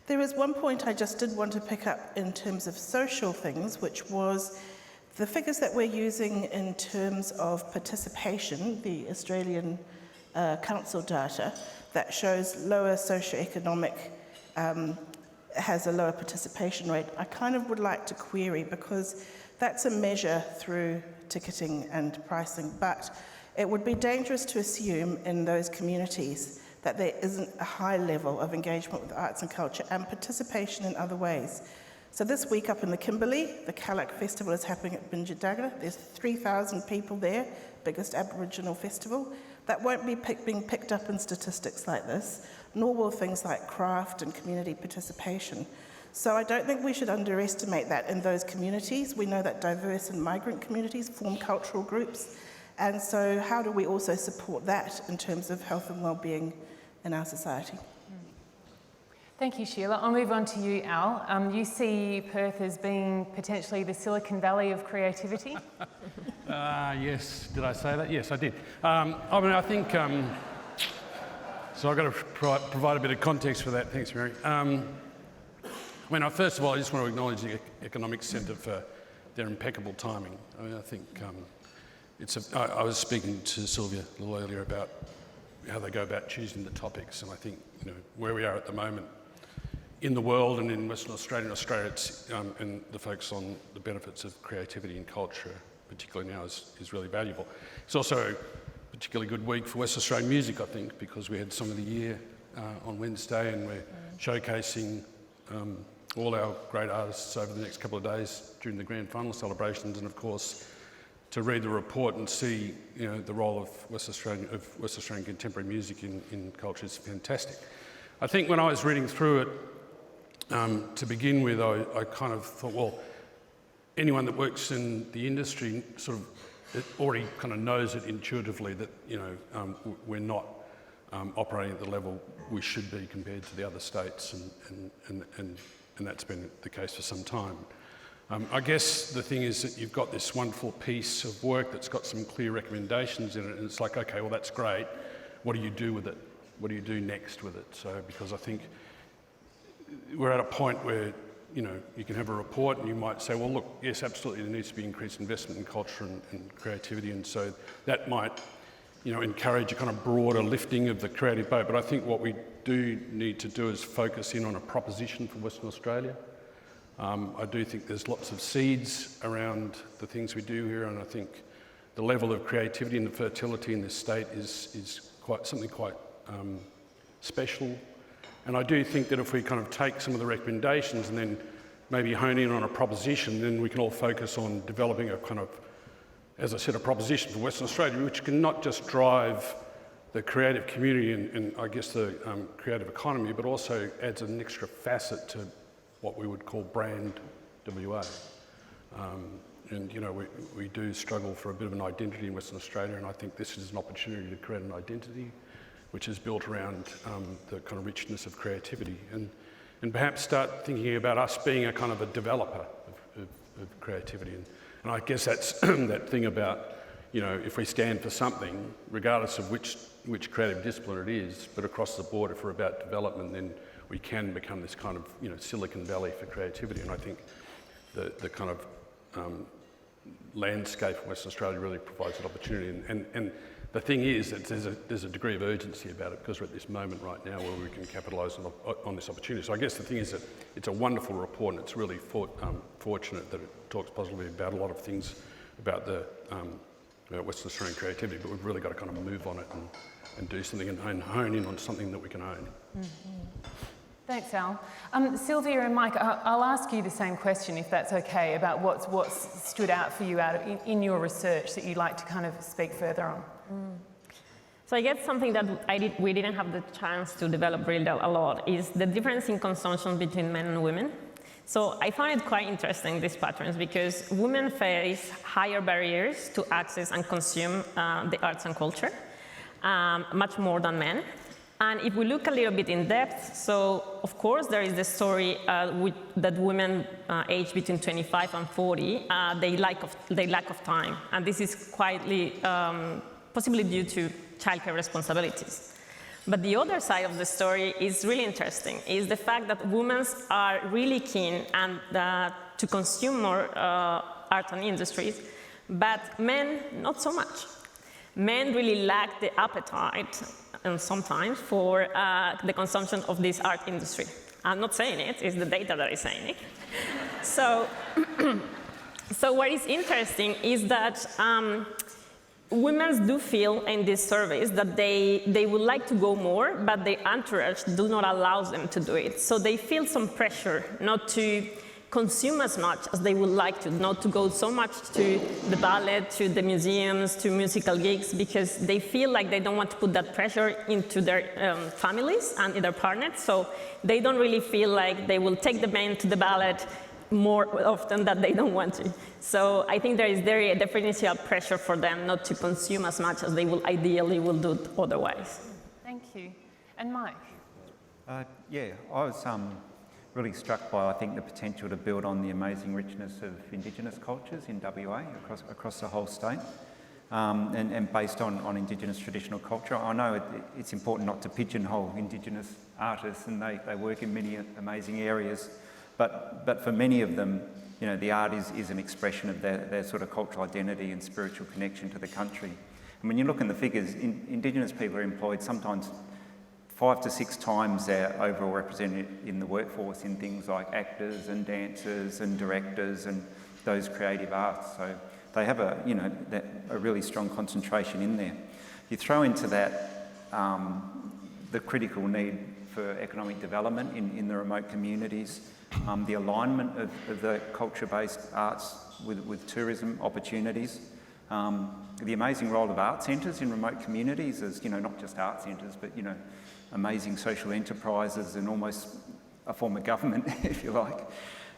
There is one point I just did want to pick up in terms of social things, which was the figures that we're using in terms of participation, the Australian Council data, that shows lower socioeconomic, has a lower participation rate. I kind of would like to query, because that's a measure through ticketing and pricing, but it would be dangerous to assume in those communities that there isn't a high level of engagement with arts and culture and participation in other ways. So this week up in the Kimberley, the Kalak Festival is happening at Binjadaga. There's 3,000 people there, biggest Aboriginal festival. That won't be being picked up in statistics like this, nor will things like craft and community participation. So I don't think we should underestimate that in those communities. We know that diverse and migrant communities form cultural groups. And so how do we also support that in terms of health and well-being in our society? Thank you, Sheila. I'll move on to you, Al. You see Perth as being potentially the Silicon Valley of creativity? Yes, did I say that? Yes, I did. I think, so I've got to provide a bit of context for that. Thanks, Meri. First of all, I just want to acknowledge the Economics Centre for their impeccable timing. I think I was speaking to Silvia a little earlier about how they go about choosing the topics, and I think where we are at the moment in the world and in Western Australia and Australia, and the focus on the benefits of creativity and culture, particularly now, is really valuable. It's also a particularly good week for West Australian music, I think, because we had Song of the Year on Wednesday, and we're showcasing all our great artists over the next couple of days during the grand final celebrations, and of course to read the report and see the role of West Australian contemporary music in culture is fantastic. I think when I was reading through it, to begin with, I kind of thought, well, anyone that works in the industry sort of already kind of knows it intuitively that we're not operating at the level we should be compared to the other states, and that's been the case for some time. I guess the thing is that you've got this wonderful piece of work that's got some clear recommendations in it, and it's like, okay, well, that's great. what do you do with it? What do you do next with it? So, because I think we're at a point where, you know, you can have a report and you might say, well, look, yes, absolutely, there needs to be increased investment in culture and creativity, and so that might, you know, encourage a kind of broader lifting of the creative boat. But I think what we do need to do is focus in on a proposition for Western Australia. I do think there's lots of seeds around the things we do here, and I think the level of creativity and the fertility in this state is quite special. And I do think that if we kind of take some of the recommendations and then maybe hone in on a proposition, then we can all focus on developing a kind of, as I said, a proposition for Western Australia, which can not just drive the creative community and I guess the creative economy, but also adds an extra facet to what we would call brand WA. And you know, we do struggle for a bit of an identity in Western Australia, and I think this is an opportunity to create an identity which is built around the kind of richness of creativity, and perhaps start thinking about us being a kind of a developer of creativity. And I guess that's that thing about, you know, if we stand for something, regardless of which creative discipline it is, but across the board, if we're about development, then we can become this kind of, you know, Silicon Valley for creativity. And I think the kind of landscape of Western Australia really provides an opportunity. And the thing is that there's a degree of urgency about it, because we're at this moment right now where we can capitalise on this opportunity. So I guess the thing is that it's a wonderful report, and it's really fortunate that it talks positively about a lot of things about the Western Australian creativity, but we've really got to kind of move on it and do something and hone in on something that we can own. Mm-hmm. Thanks, Al. Silvia and Mike, I'll ask you the same question, if that's okay, about what's stood out for you in your research that you'd like to kind of speak further on. So I guess something that we didn't have the chance to develop really a lot is the difference in consumption between men and women. So I found it quite interesting, these patterns, because women face higher barriers to access and consume the arts and culture, much more than men. And if we look a little bit in depth, so of course there is the story that women aged between 25 and 40, they lack of time. And this is quietly, possibly due to childcare responsibilities. But the other side of the story is really interesting, is the fact that women are really keen and to consume more art and industries, but men not so much. Men really lack the appetite, and sometimes, for the consumption of this art industry. I'm not saying it, it's the data that is saying it. So what is interesting is that women do feel in this surveys that they would like to go more, but the entourage do not allow them to do it. So they feel some pressure not to consume as much as they would like to, not to go so much to the ballet, to the museums, to musical gigs, because they feel like they don't want to put that pressure into their families and their partners. So they don't really feel like they will take the men to the ballet more often than they don't want to. So I think there is a definitional pressure for them not to consume as much as they will ideally will do otherwise. Thank you. And Mike? Yeah, I was really struck by, I think, the potential to build on the amazing richness of Indigenous cultures in WA across the whole state, and based on Indigenous traditional culture. I know it's important not to pigeonhole Indigenous artists, and they work in many amazing areas, but for many of them, you know, the art is an expression of their sort of cultural identity and spiritual connection to the country. And when you look in the figures, Indigenous people are employed sometimes 5 to 6 times they're overall represented in the workforce in things like actors and dancers and directors and those creative arts. So they have a really strong concentration in there. You throw into that the critical need for economic development in the remote communities, the alignment of the culture-based arts with tourism opportunities, the amazing role of art centres in remote communities as, you know, not just art centres, but, you know, amazing social enterprises and almost a form of government, if you like.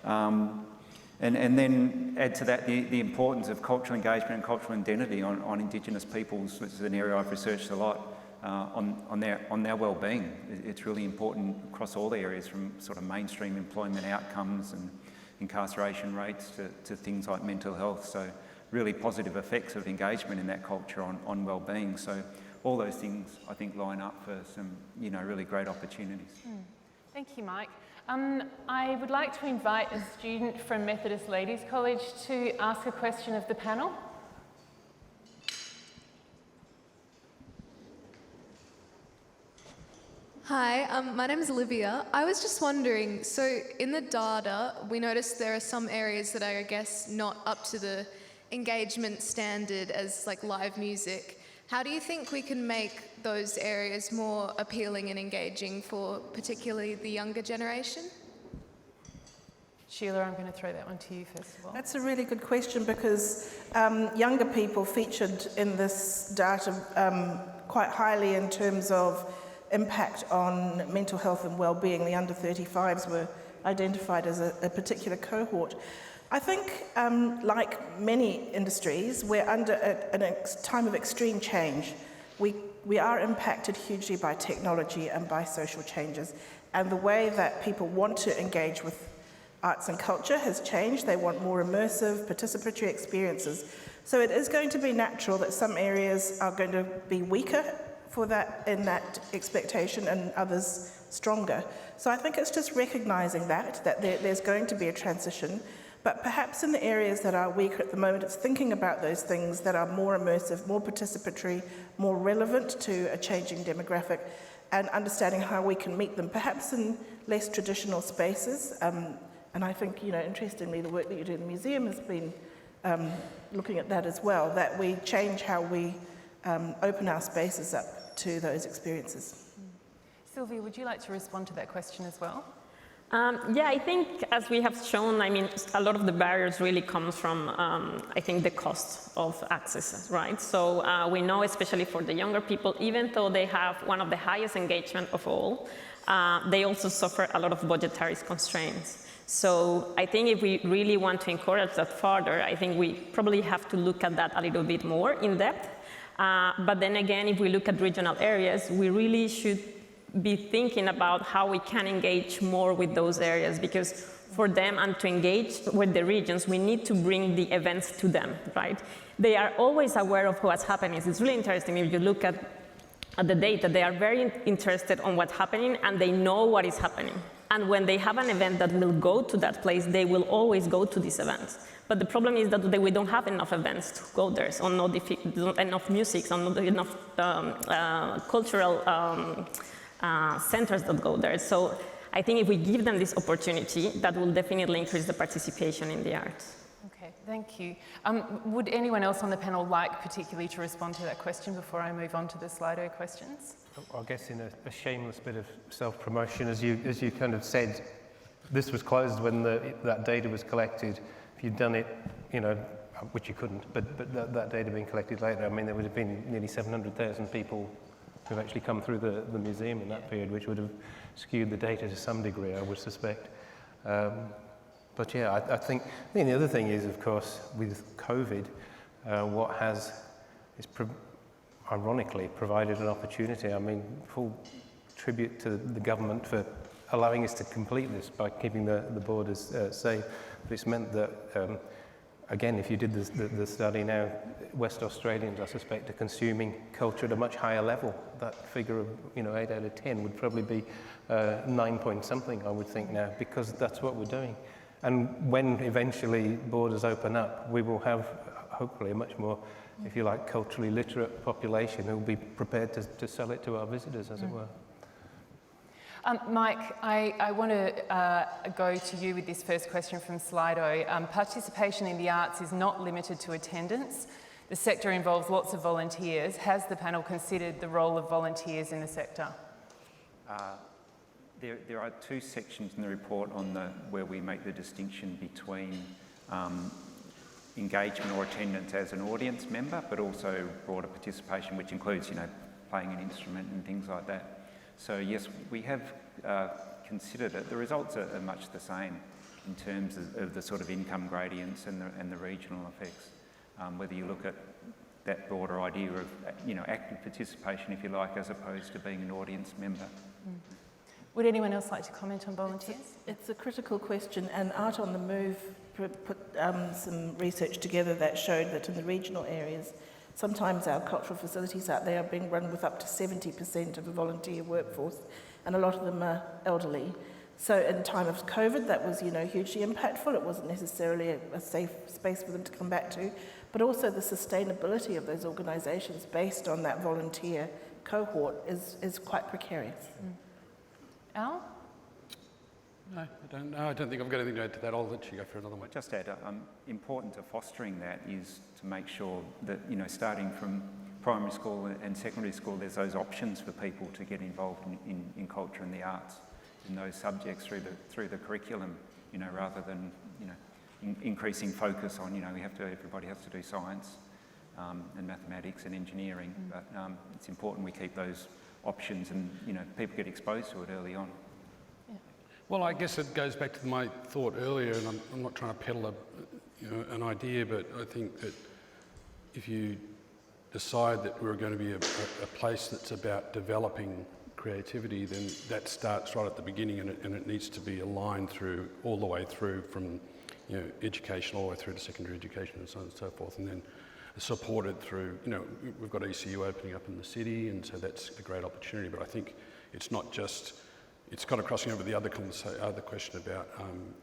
And then add to that the importance of cultural engagement and cultural identity on Indigenous peoples, which is an area I've researched a lot, on their well-being. It's really important across all the areas, from sort of mainstream employment outcomes and incarceration rates to things like mental health. So really positive effects of engagement in that culture on well-being. So all those things, I think, line up for some, really great opportunities. Thank you, Mike. I would like to invite a student from Methodist Ladies College to ask a question of the panel. Hi, my name is Olivia. I was just wondering, so in the data, we noticed there are some areas that are, I guess, not up to the engagement standard as like live music. How do you think we can make those areas more appealing and engaging for particularly the younger generation? Sheila, I'm going to throw that one to you first of all. That's a really good question because younger people featured in this data quite highly in terms of impact on mental health and well-being. The under 35s were identified as a particular cohort. I think, like many industries, we're under a time of extreme change. We are impacted hugely by technology and by social changes, and the way that people want to engage with arts and culture has changed. They want more immersive, participatory experiences. So it is going to be natural that some areas are going to be weaker for that in that expectation and others stronger. So I think it's just recognising that there's going to be a transition, but perhaps in the areas that are weaker at the moment, it's thinking about those things that are more immersive, more participatory, more relevant to a changing demographic, and understanding how we can meet them, perhaps in less traditional spaces. And I think, interestingly, the work that you do in the museum has been looking at that as well, that we change how we open our spaces up to those experiences. Silvia, would you like to respond to that question as well? Yeah, I think as we have shown, a lot of the barriers really comes from, I think, the cost of access, right? So we know, especially for the younger people, even though they have one of the highest engagement of all, they also suffer a lot of budgetary constraints. So I think if we really want to encourage that further, I think we probably have to look at that a little bit more in depth. But then again, if we look at regional areas, we really should be thinking about how we can engage more with those areas, because for them and to engage with the regions, we need to bring the events to them, right? They are always aware of what's happening. It's really interesting if you look at the data, they are very interested on what's happening and they know what is happening. And when they have an event that will go to that place, they will always go to these events. But the problem is that we don't have enough events to go there, so not enough music, so not enough cultural centers that go there. So I think if we give them this opportunity, that will definitely increase the participation in the arts. Okay, thank you. Would anyone else on the panel like particularly to respond to that question before I move on to the Slido questions? I guess in a shameless bit of self-promotion, as you kind of said, this was closed when that data was collected. If you'd done it, which you couldn't, but that data being collected later, there would have been nearly 700,000 people who've actually come through the museum in that period, which would have skewed the data to some degree, I would suspect. But yeah, I think the other thing is, of course, with COVID, what is ironically provided an opportunity. Full tribute to the government for allowing us to complete this by keeping the borders safe. But it's meant that, again, if you did the study now, West Australians, I suspect, are consuming culture at a much higher level. That figure of 8 out of 10 would probably be 9 point something, I would think now, because that's what we're doing. And when eventually borders open up, we will have, hopefully, a much more, if you like, culturally literate population who will be prepared to sell it to our visitors, as it were. Mike, I want to go to you with this first question from Slido. Participation in the arts is not limited to attendance. The sector involves lots of volunteers. Has the panel considered the role of volunteers in the sector? There are two sections in the report on where we make the distinction between engagement or attendance as an audience member, but also broader participation, which includes, playing an instrument and things like that. So yes, we have considered it. The results are much the same in terms of the sort of income gradients and the regional effects. Whether you look at that broader idea of active participation, if you like, as opposed to being an audience member. Would anyone else like to comment on volunteers? It's a critical question, and Art on the Move put some research together that showed that in the regional areas, Sometimes our cultural facilities out there are being run with up to 70% of a volunteer workforce, and a lot of them are elderly. So in time of COVID, that was, hugely impactful. It wasn't necessarily a safe space for them to come back to, but also the sustainability of those organisations based on that volunteer cohort is quite precarious. Al? No, I don't think I've got anything to add to that. I'll let you go for another one. Just add, important to fostering that is to make sure that, starting from primary school and secondary school, there's those options for people to get involved in culture and the arts, in those subjects through the curriculum, rather than, increasing focus on, everybody has to do science and mathematics and engineering, but it's important we keep those options and, people get exposed to it early on. Well, I guess it goes back to my thought earlier, and I'm not trying to peddle an idea, but I think that if you decide that we're going to be a place that's about developing creativity, then that starts right at the beginning, and it needs to be aligned through all the way through from education all the way through to secondary education and so on and so forth, and then supported through, we've got ECU opening up in the city, and so that's a great opportunity. But I think it's not just, it's kind of crossing over the other question about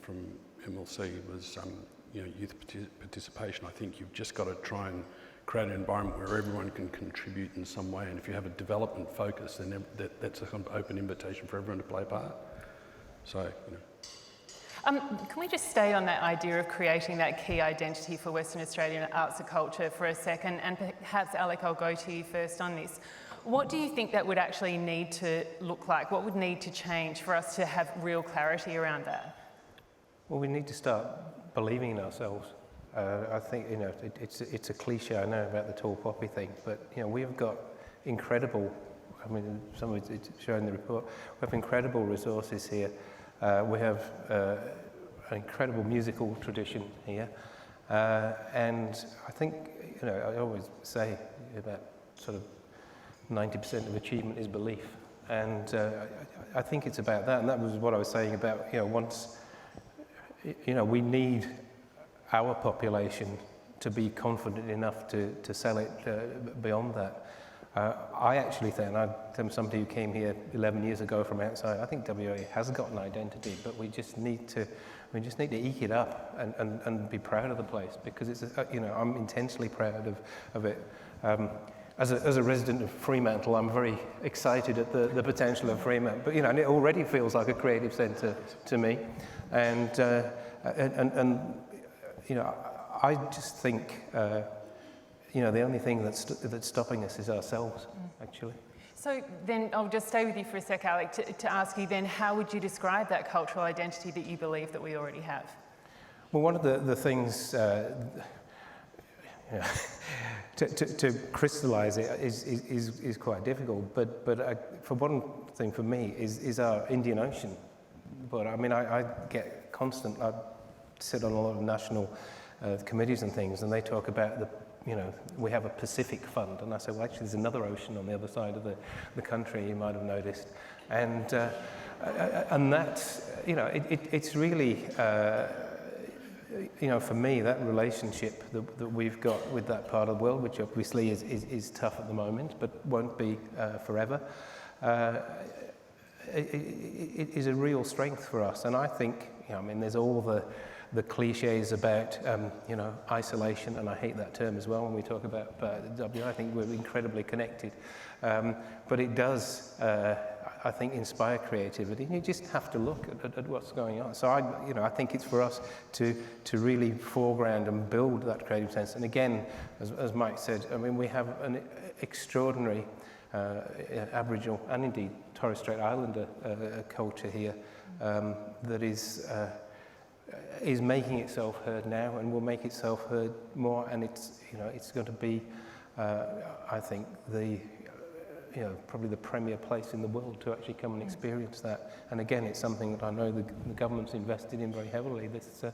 from MLC was youth participation. I think you've just got to try and create an environment where everyone can contribute in some way, and if you have a development focus, then that's a kind of open invitation for everyone to play a part. So, Can we just stay on that idea of creating that key identity for Western Australian arts and culture for a second, and perhaps Alec, I'll go to you first on this. What do you think that would actually need to look like? What would need to change for us to have real clarity around that? Well, we need to start believing in ourselves. I think, it's a cliche, I know, about the tall poppy thing, but, we've got incredible, some of it's shown in the report, we have incredible resources here. We have an incredible musical tradition here. And I think, I always say about sort of 90% of achievement is belief. And I think it's about that. And that was what I was saying about, once, we need our population to be confident enough to sell it beyond that. I actually think, and I'm somebody who came here 11 years ago from outside, I think WA has got an identity, but we just need to eke it up and be proud of the place, because it's, I'm intensely proud of it. As a resident of Fremantle, I'm very excited at the potential of Fremantle, but and it already feels like a creative centre to me, and I just think the only thing that's stopping us is ourselves, actually. So then I'll just stay with you for a sec, Alec, to ask you then, how would you describe that cultural identity that you believe that we already have? Well, one of the things to crystallise it is quite difficult, but for one thing for me is our Indian Ocean. But I get constant, I sit on a lot of national committees and things, and they talk about we have a Pacific Fund, and I say, well, actually, there's another ocean on the other side of the country, you might have noticed, and that's, it's really, for me, that relationship that we've got with that part of the world, which obviously is tough at the moment, but won't be forever, it is a real strength for us, and I think, there's all the cliches about, isolation, and I hate that term as well when we talk about WA. I think we're incredibly connected. But it does, I think, inspire creativity. You just have to look at what's going on. So I think it's for us to really foreground and build that creative sense. And again, as Mike said, we have an extraordinary Aboriginal and indeed Torres Strait Islander culture here that is making itself heard now and will make itself heard more, and it's going to be, I think, probably the premier place in the world to actually come and experience that. And again, it's something that I know the government's invested in very heavily this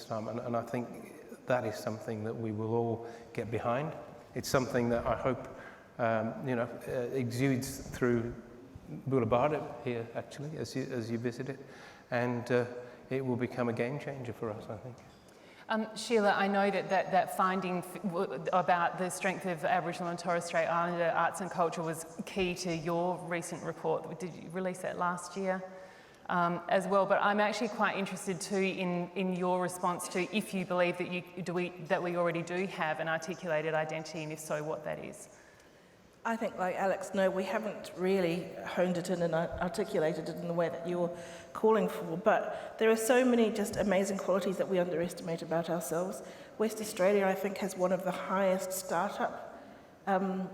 time, and I think that is something that we will all get behind. It's something that I hope exudes through Boola Bardip here, actually, as you visit it, and it will become a game changer for us, I think. Sheila, I know that finding about the strength of Aboriginal and Torres Strait Islander arts and culture was key to your recent report. Did you release that last year as well? But I'm actually quite interested too in your response to if you believe that we already do have an articulated identity, and if so, what that is. I think, like Alex, no, we haven't really honed it in and articulated it in the way that you're calling for, but there are so many just amazing qualities that we underestimate about ourselves. West Australia, I think, has one of the highest startup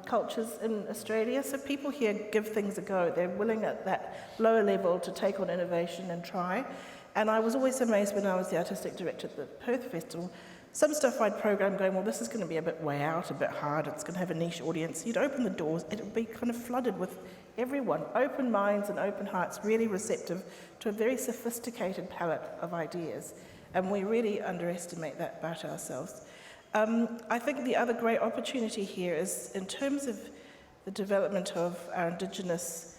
cultures in Australia, so people here give things a go. They're willing at that lower level to take on innovation and try. And I was always amazed when I was the artistic director at the Perth Festival. Some stuff I'd program going, well, this is going to be a bit way out, a bit hard, it's going to have a niche audience. You'd open the doors, it would be kind of flooded with everyone, open minds and open hearts, really receptive to a very sophisticated palette of ideas. And we really underestimate that about ourselves. I think the other great opportunity here is in terms of the development of our Indigenous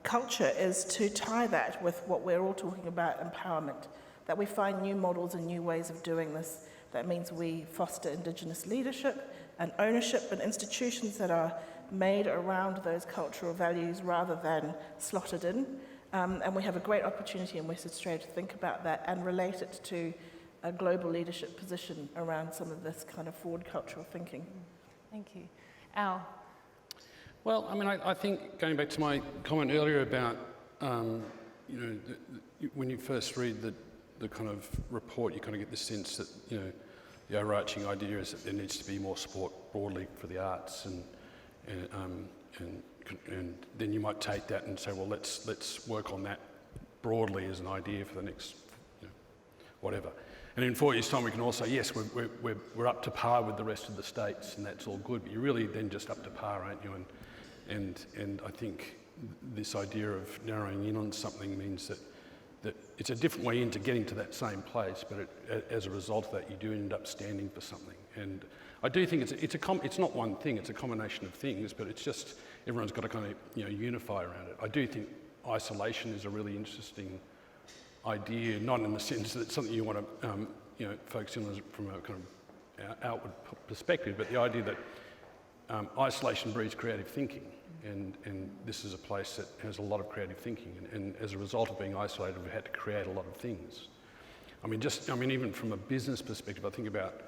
culture is to tie that with what we're all talking about, empowerment. That we find new models and new ways of doing this. That means we foster Indigenous leadership and ownership and institutions that are made around those cultural values rather than slotted in. And we have a great opportunity in West Australia to think about that and relate it to a global leadership position around some of this kind of forward cultural thinking. Thank you. Al? Well, I mean, I think going back to my comment earlier about, when you first read the kind of report, you kind of get the sense that, the overarching idea is that there needs to be more support broadly for the arts, and then you might take that and say, well, let's work on that broadly as an idea for the next, whatever. And in 4 years' time, we can all say, yes, we're up to par with the rest of the states, and that's all good. But you're really then just up to par, aren't you? And I think this idea of narrowing in on something means that it's a different way into getting to that same place, but as a result of that, you do end up standing for something. And I do think it's not one thing; it's a combination of things. But it's just everyone's got to kind of unify around it. I do think isolation is a really interesting idea, not in the sense that it's something you want to focus on from a kind of outward perspective, but the idea that isolation breeds creative thinking. And this is a place that has a lot of creative thinking, and as a result of being isolated, we've had to create a lot of things. Even from a business perspective, I think about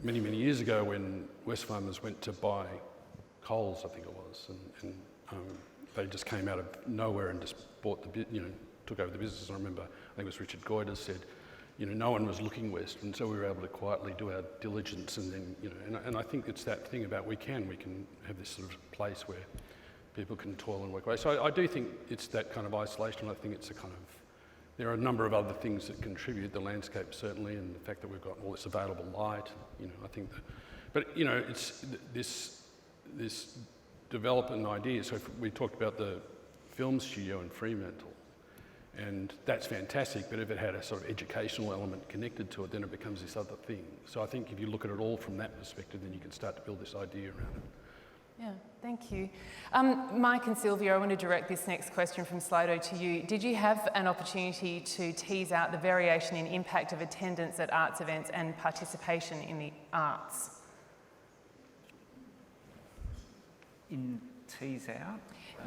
many, many years ago when Wesfarmers went to buy Coles, I think it was, and they just came out of nowhere and just bought took over the business. I remember, I think it was Richard Goyder said, no one was looking west, and so we were able to quietly do our diligence, and then, and I think it's that thing about we can have this sort of place where people can toil and work away. So I do think it's that kind of isolation. I think it's there are a number of other things that contribute, the landscape certainly, and the fact that we've got all this available light, I think that, but it's this development idea. So if we talked about the film studio in Fremantle, and that's fantastic, but if it had a sort of educational element connected to it, then it becomes this other thing. So I think if you look at it all from that perspective, then you can start to build this idea around it. Yeah, thank you. Mike and Silvia, I want to direct this next question from Slido to you. Did you have an opportunity to tease out the variation in impact of attendance at arts events and participation in the arts? Tease out?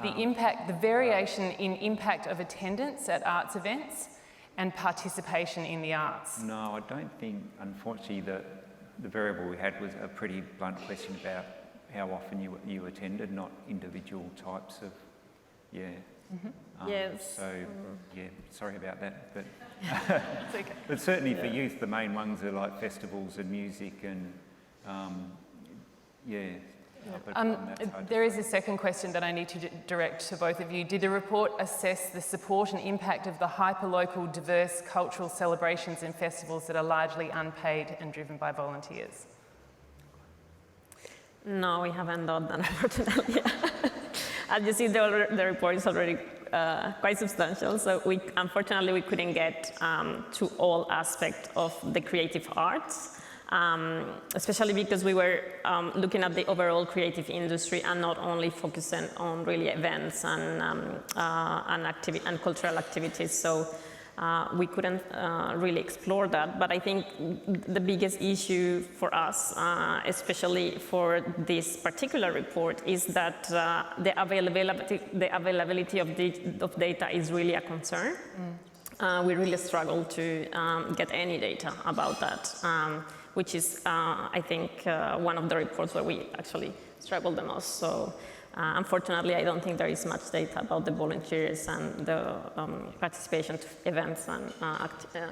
The variation in impact of attendance at arts events and participation in the arts. No, I don't think, unfortunately, the variable we had was a pretty blunt question about how often you attended, not individual types of, Yes. So, sorry about that. But, It's okay. but certainly for youth, the main ones are like festivals and music and, There is a second question that I need to direct to both of you. Did the report assess the support and impact of the hyperlocal, diverse cultural celebrations and festivals that are largely unpaid and driven by volunteers? No, we haven't done that, unfortunately. As you see, the report is already quite substantial, so unfortunately we couldn't get to all aspects of the creative arts. Especially because we were looking at the overall creative industry and not only focusing on really events and cultural activities. So we couldn't really explore that. But I think the biggest issue for us, especially for this particular report, is that the availability of data is really a concern. We really struggle to get any data about that, which is, I think, one of the reports where we actually struggle the most. So unfortunately, I don't think there is much data about the volunteers and the participation to events and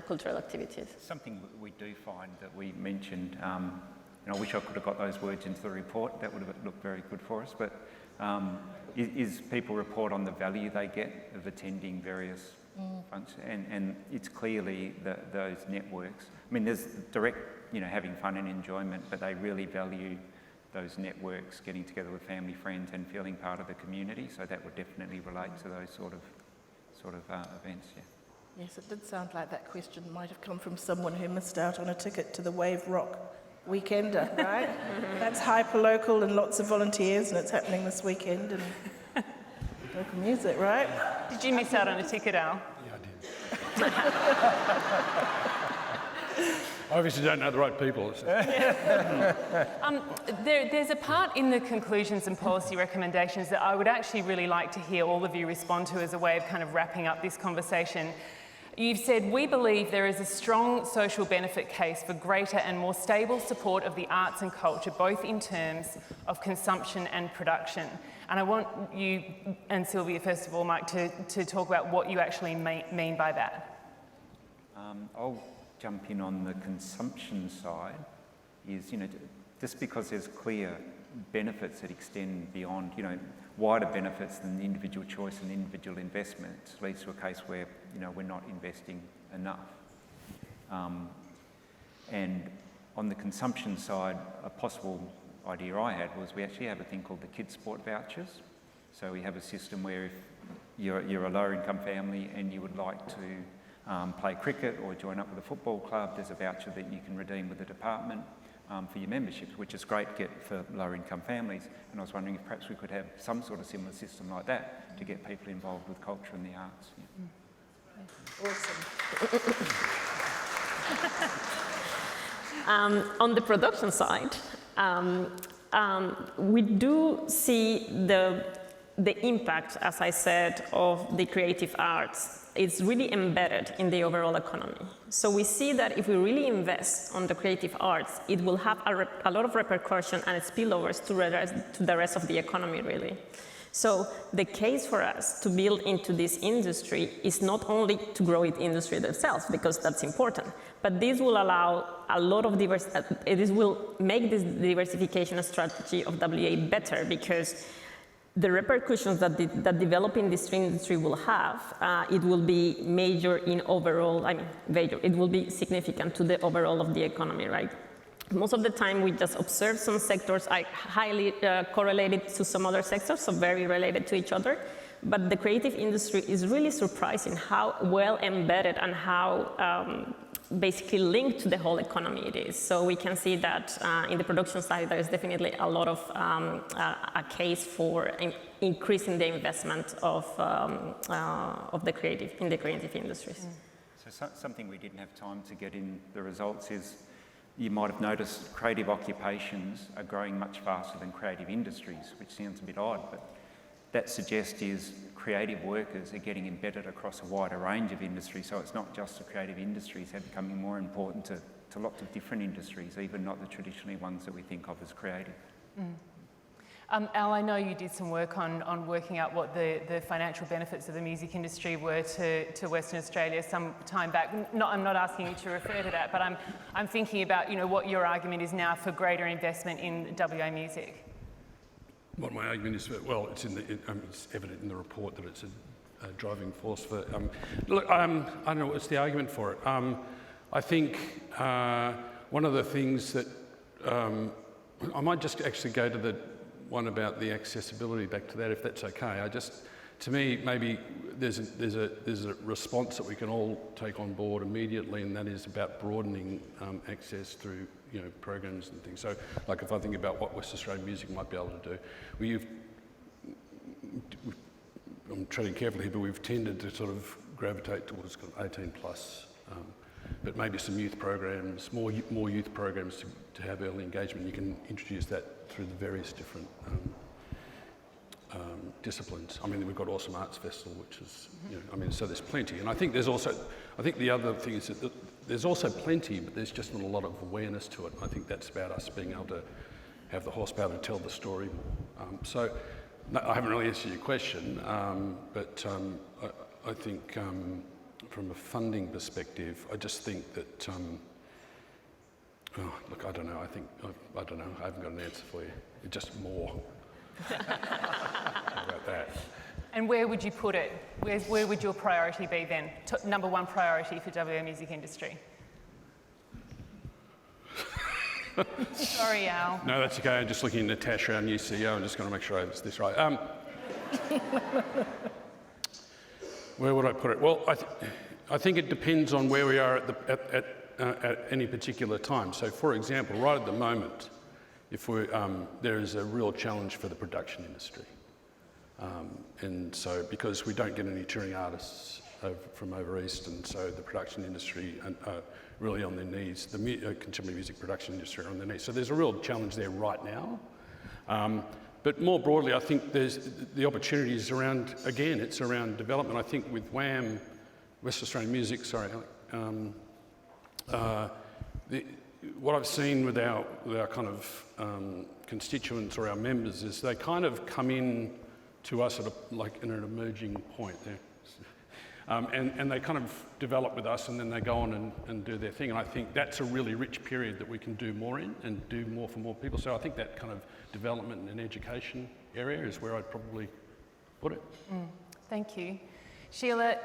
cultural activities. Something we do find that we mentioned, and I wish I could have got those words into the report, that would have looked very good for us, but is people report on the value they get of attending various functions, and it's clearly those networks. I mean, there's direct, having fun and enjoyment, but they really value those networks, getting together with family, friends, and feeling part of the community. So that would definitely relate to those sort of events. Yeah. Yes, it did sound like that question might have come from someone who missed out on a ticket to the Wave Rock Weekender, right? That's hyper-local and lots of volunteers, and it's happening this weekend, and local music, right? Did you miss out on a ticket, Al? Yeah, I did. I obviously don't know the right people. So. There's a part in the conclusions and policy recommendations that I would actually really like to hear all of you respond to as a way of kind of wrapping up this conversation. You've said, we believe there is a strong social benefit case for greater and more stable support of the arts and culture, both in terms of consumption and production. And I want you and Silvia, first of all, Mike, to talk about what you actually mean by that. I'll jump in on the consumption side. Is, just because there's clear benefits that extend beyond, wider benefits than individual choice and individual investments, leads to a case where, we're not investing enough. And on the consumption side, a possible idea I had was we actually have a thing called the kids sport vouchers. So we have a system where if you're a lower income family and you would like to play cricket or join up with a football club, there's a voucher that you can redeem with the department for your memberships, which is great to get for lower income families. And I was wondering if perhaps we could have some sort of similar system like that to get people involved with culture and the arts. Yeah. Awesome. On the production side, we do see the impact, as I said, of the creative arts. It's really embedded in the overall economy. So we see that if we really invest on the creative arts, it will have a lot of repercussion and spillovers to the rest of the economy, really. So the case for us to build into this industry is not only to grow its industry themselves, because that's important, but this will allow a lot of this will make this diversification strategy of WA better, because the repercussions that developing this industry will have, it will be major in overall, it will be significant to the overall of the economy, right? Most of the time we just observe some sectors are highly correlated to some other sectors, so very related to each other. But the creative industry is really surprising how well embedded and how basically linked to the whole economy it is. So we can see that in the production side, there is definitely a lot of a case for increasing the investment of the creative industries. So something we didn't have time to get in the results is, you might have noticed creative occupations are growing much faster than creative industries, which sounds a bit odd, but that suggests is creative workers are getting embedded across a wider range of industries. So it's not just the creative industries, they're becoming more important to lots of different industries, even not the traditionally ones that we think of as creative. Al, I know you did some work on working out what the financial benefits of the music industry were to Western Australia some time back. I'm not asking you to refer to that, but I'm thinking about what your argument is now for greater investment in WA music. What my argument is, well, it's evident in the report that it's a driving force for. Look, I don't know what's the argument for it. I think one of the things that I might just actually go to the one about the accessibility, back to that, if that's okay. To me, maybe there's a response that we can all take on board immediately, and that is about broadening access through programs and things. So, like if I think about what West Australian Music might be able to do, I'm treading carefully here, but we've tended to sort of gravitate towards kind of 18 plus, but maybe some youth programs, more youth programs to have early engagement. You can introduce that through the various different disciplines. I mean, we've got Awesome Arts Festival, which is, you know, I mean, so there's plenty. And I think there's also, I think the other thing is that there's also plenty, but there's just not a lot of awareness to it. I think that's about us being able to have the horsepower to tell the story more. So no, I haven't really answered your question, but I think from a funding perspective, I just think that, look, I don't know, I don't know, I haven't got an answer for you. It's just more. How about that? And where would you put it? Where would your priority be then? Number one priority for WA music industry? Sorry, Al. No, that's okay. I'm just looking at Natasha, our new CEO. I'm just going to make sure I have this right. Where would I put it? Well, I think it depends on where we are at any particular time. So, for example, right at the moment, if there is a real challenge for the production industry. And so, because we don't get any touring artists from over east, and so the production industry are really on their knees, the contemporary music production industry are on their knees. So there's a real challenge there right now. But more broadly, I think there's the opportunities around, again, it's around development. I think with WAM, West Australian Music, sorry, Alec, what I've seen with our kind of constituents or our members is they kind of come in to us at in an emerging point there. And they kind of develop with us, and then they go on and do their thing. And I think that's a really rich period that we can do more in and do more for more people. So I think that kind of development and education area is where I'd probably put it. Thank you. Sheila,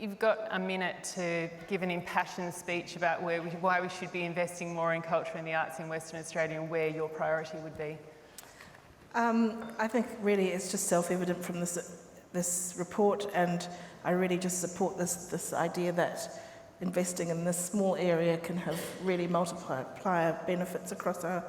you've got a minute to give an impassioned speech about why we should be investing more in culture and the arts in Western Australia and where your priority would be. I think really it's just self-evident from this report, and I really just support this idea that investing in this small area can have really multiplier benefits across our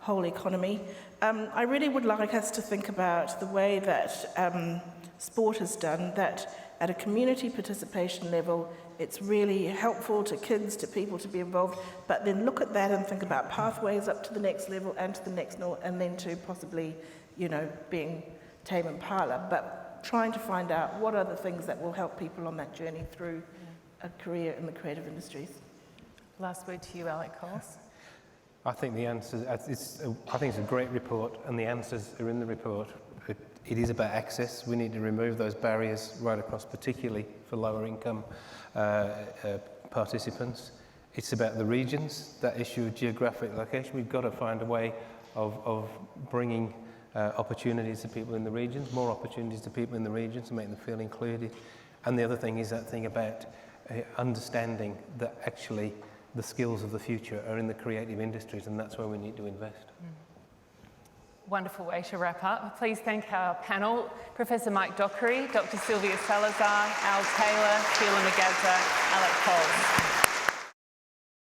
whole economy. I really would like us to think about the way that sport is done, that at a community participation level, it's really helpful to kids, to people to be involved, but then look at that and think about pathways up to the next level and to the next level, and then to possibly, you know, being tame and parlour, but trying to find out what are the things that will help people on that journey through a career in the creative industries. Last word to you, Alec Coles. I think the answers, I think it's a great report, and the answers are in the report. It is about access. We need to remove those barriers right across, particularly for lower income participants. It's about the regions, that issue of geographic location. We've got to find a way of bringing opportunities to people in the regions, more opportunities to people in the regions to make them feel included. And the other thing is that thing about understanding that actually the skills of the future are in the creative industries, and that's where we need to invest. Wonderful way to wrap up. Please thank our panel, Professor Mike Dockery, Dr. Silvia Salazar, Al Taylor, Sheila Magazza, Alec Coles.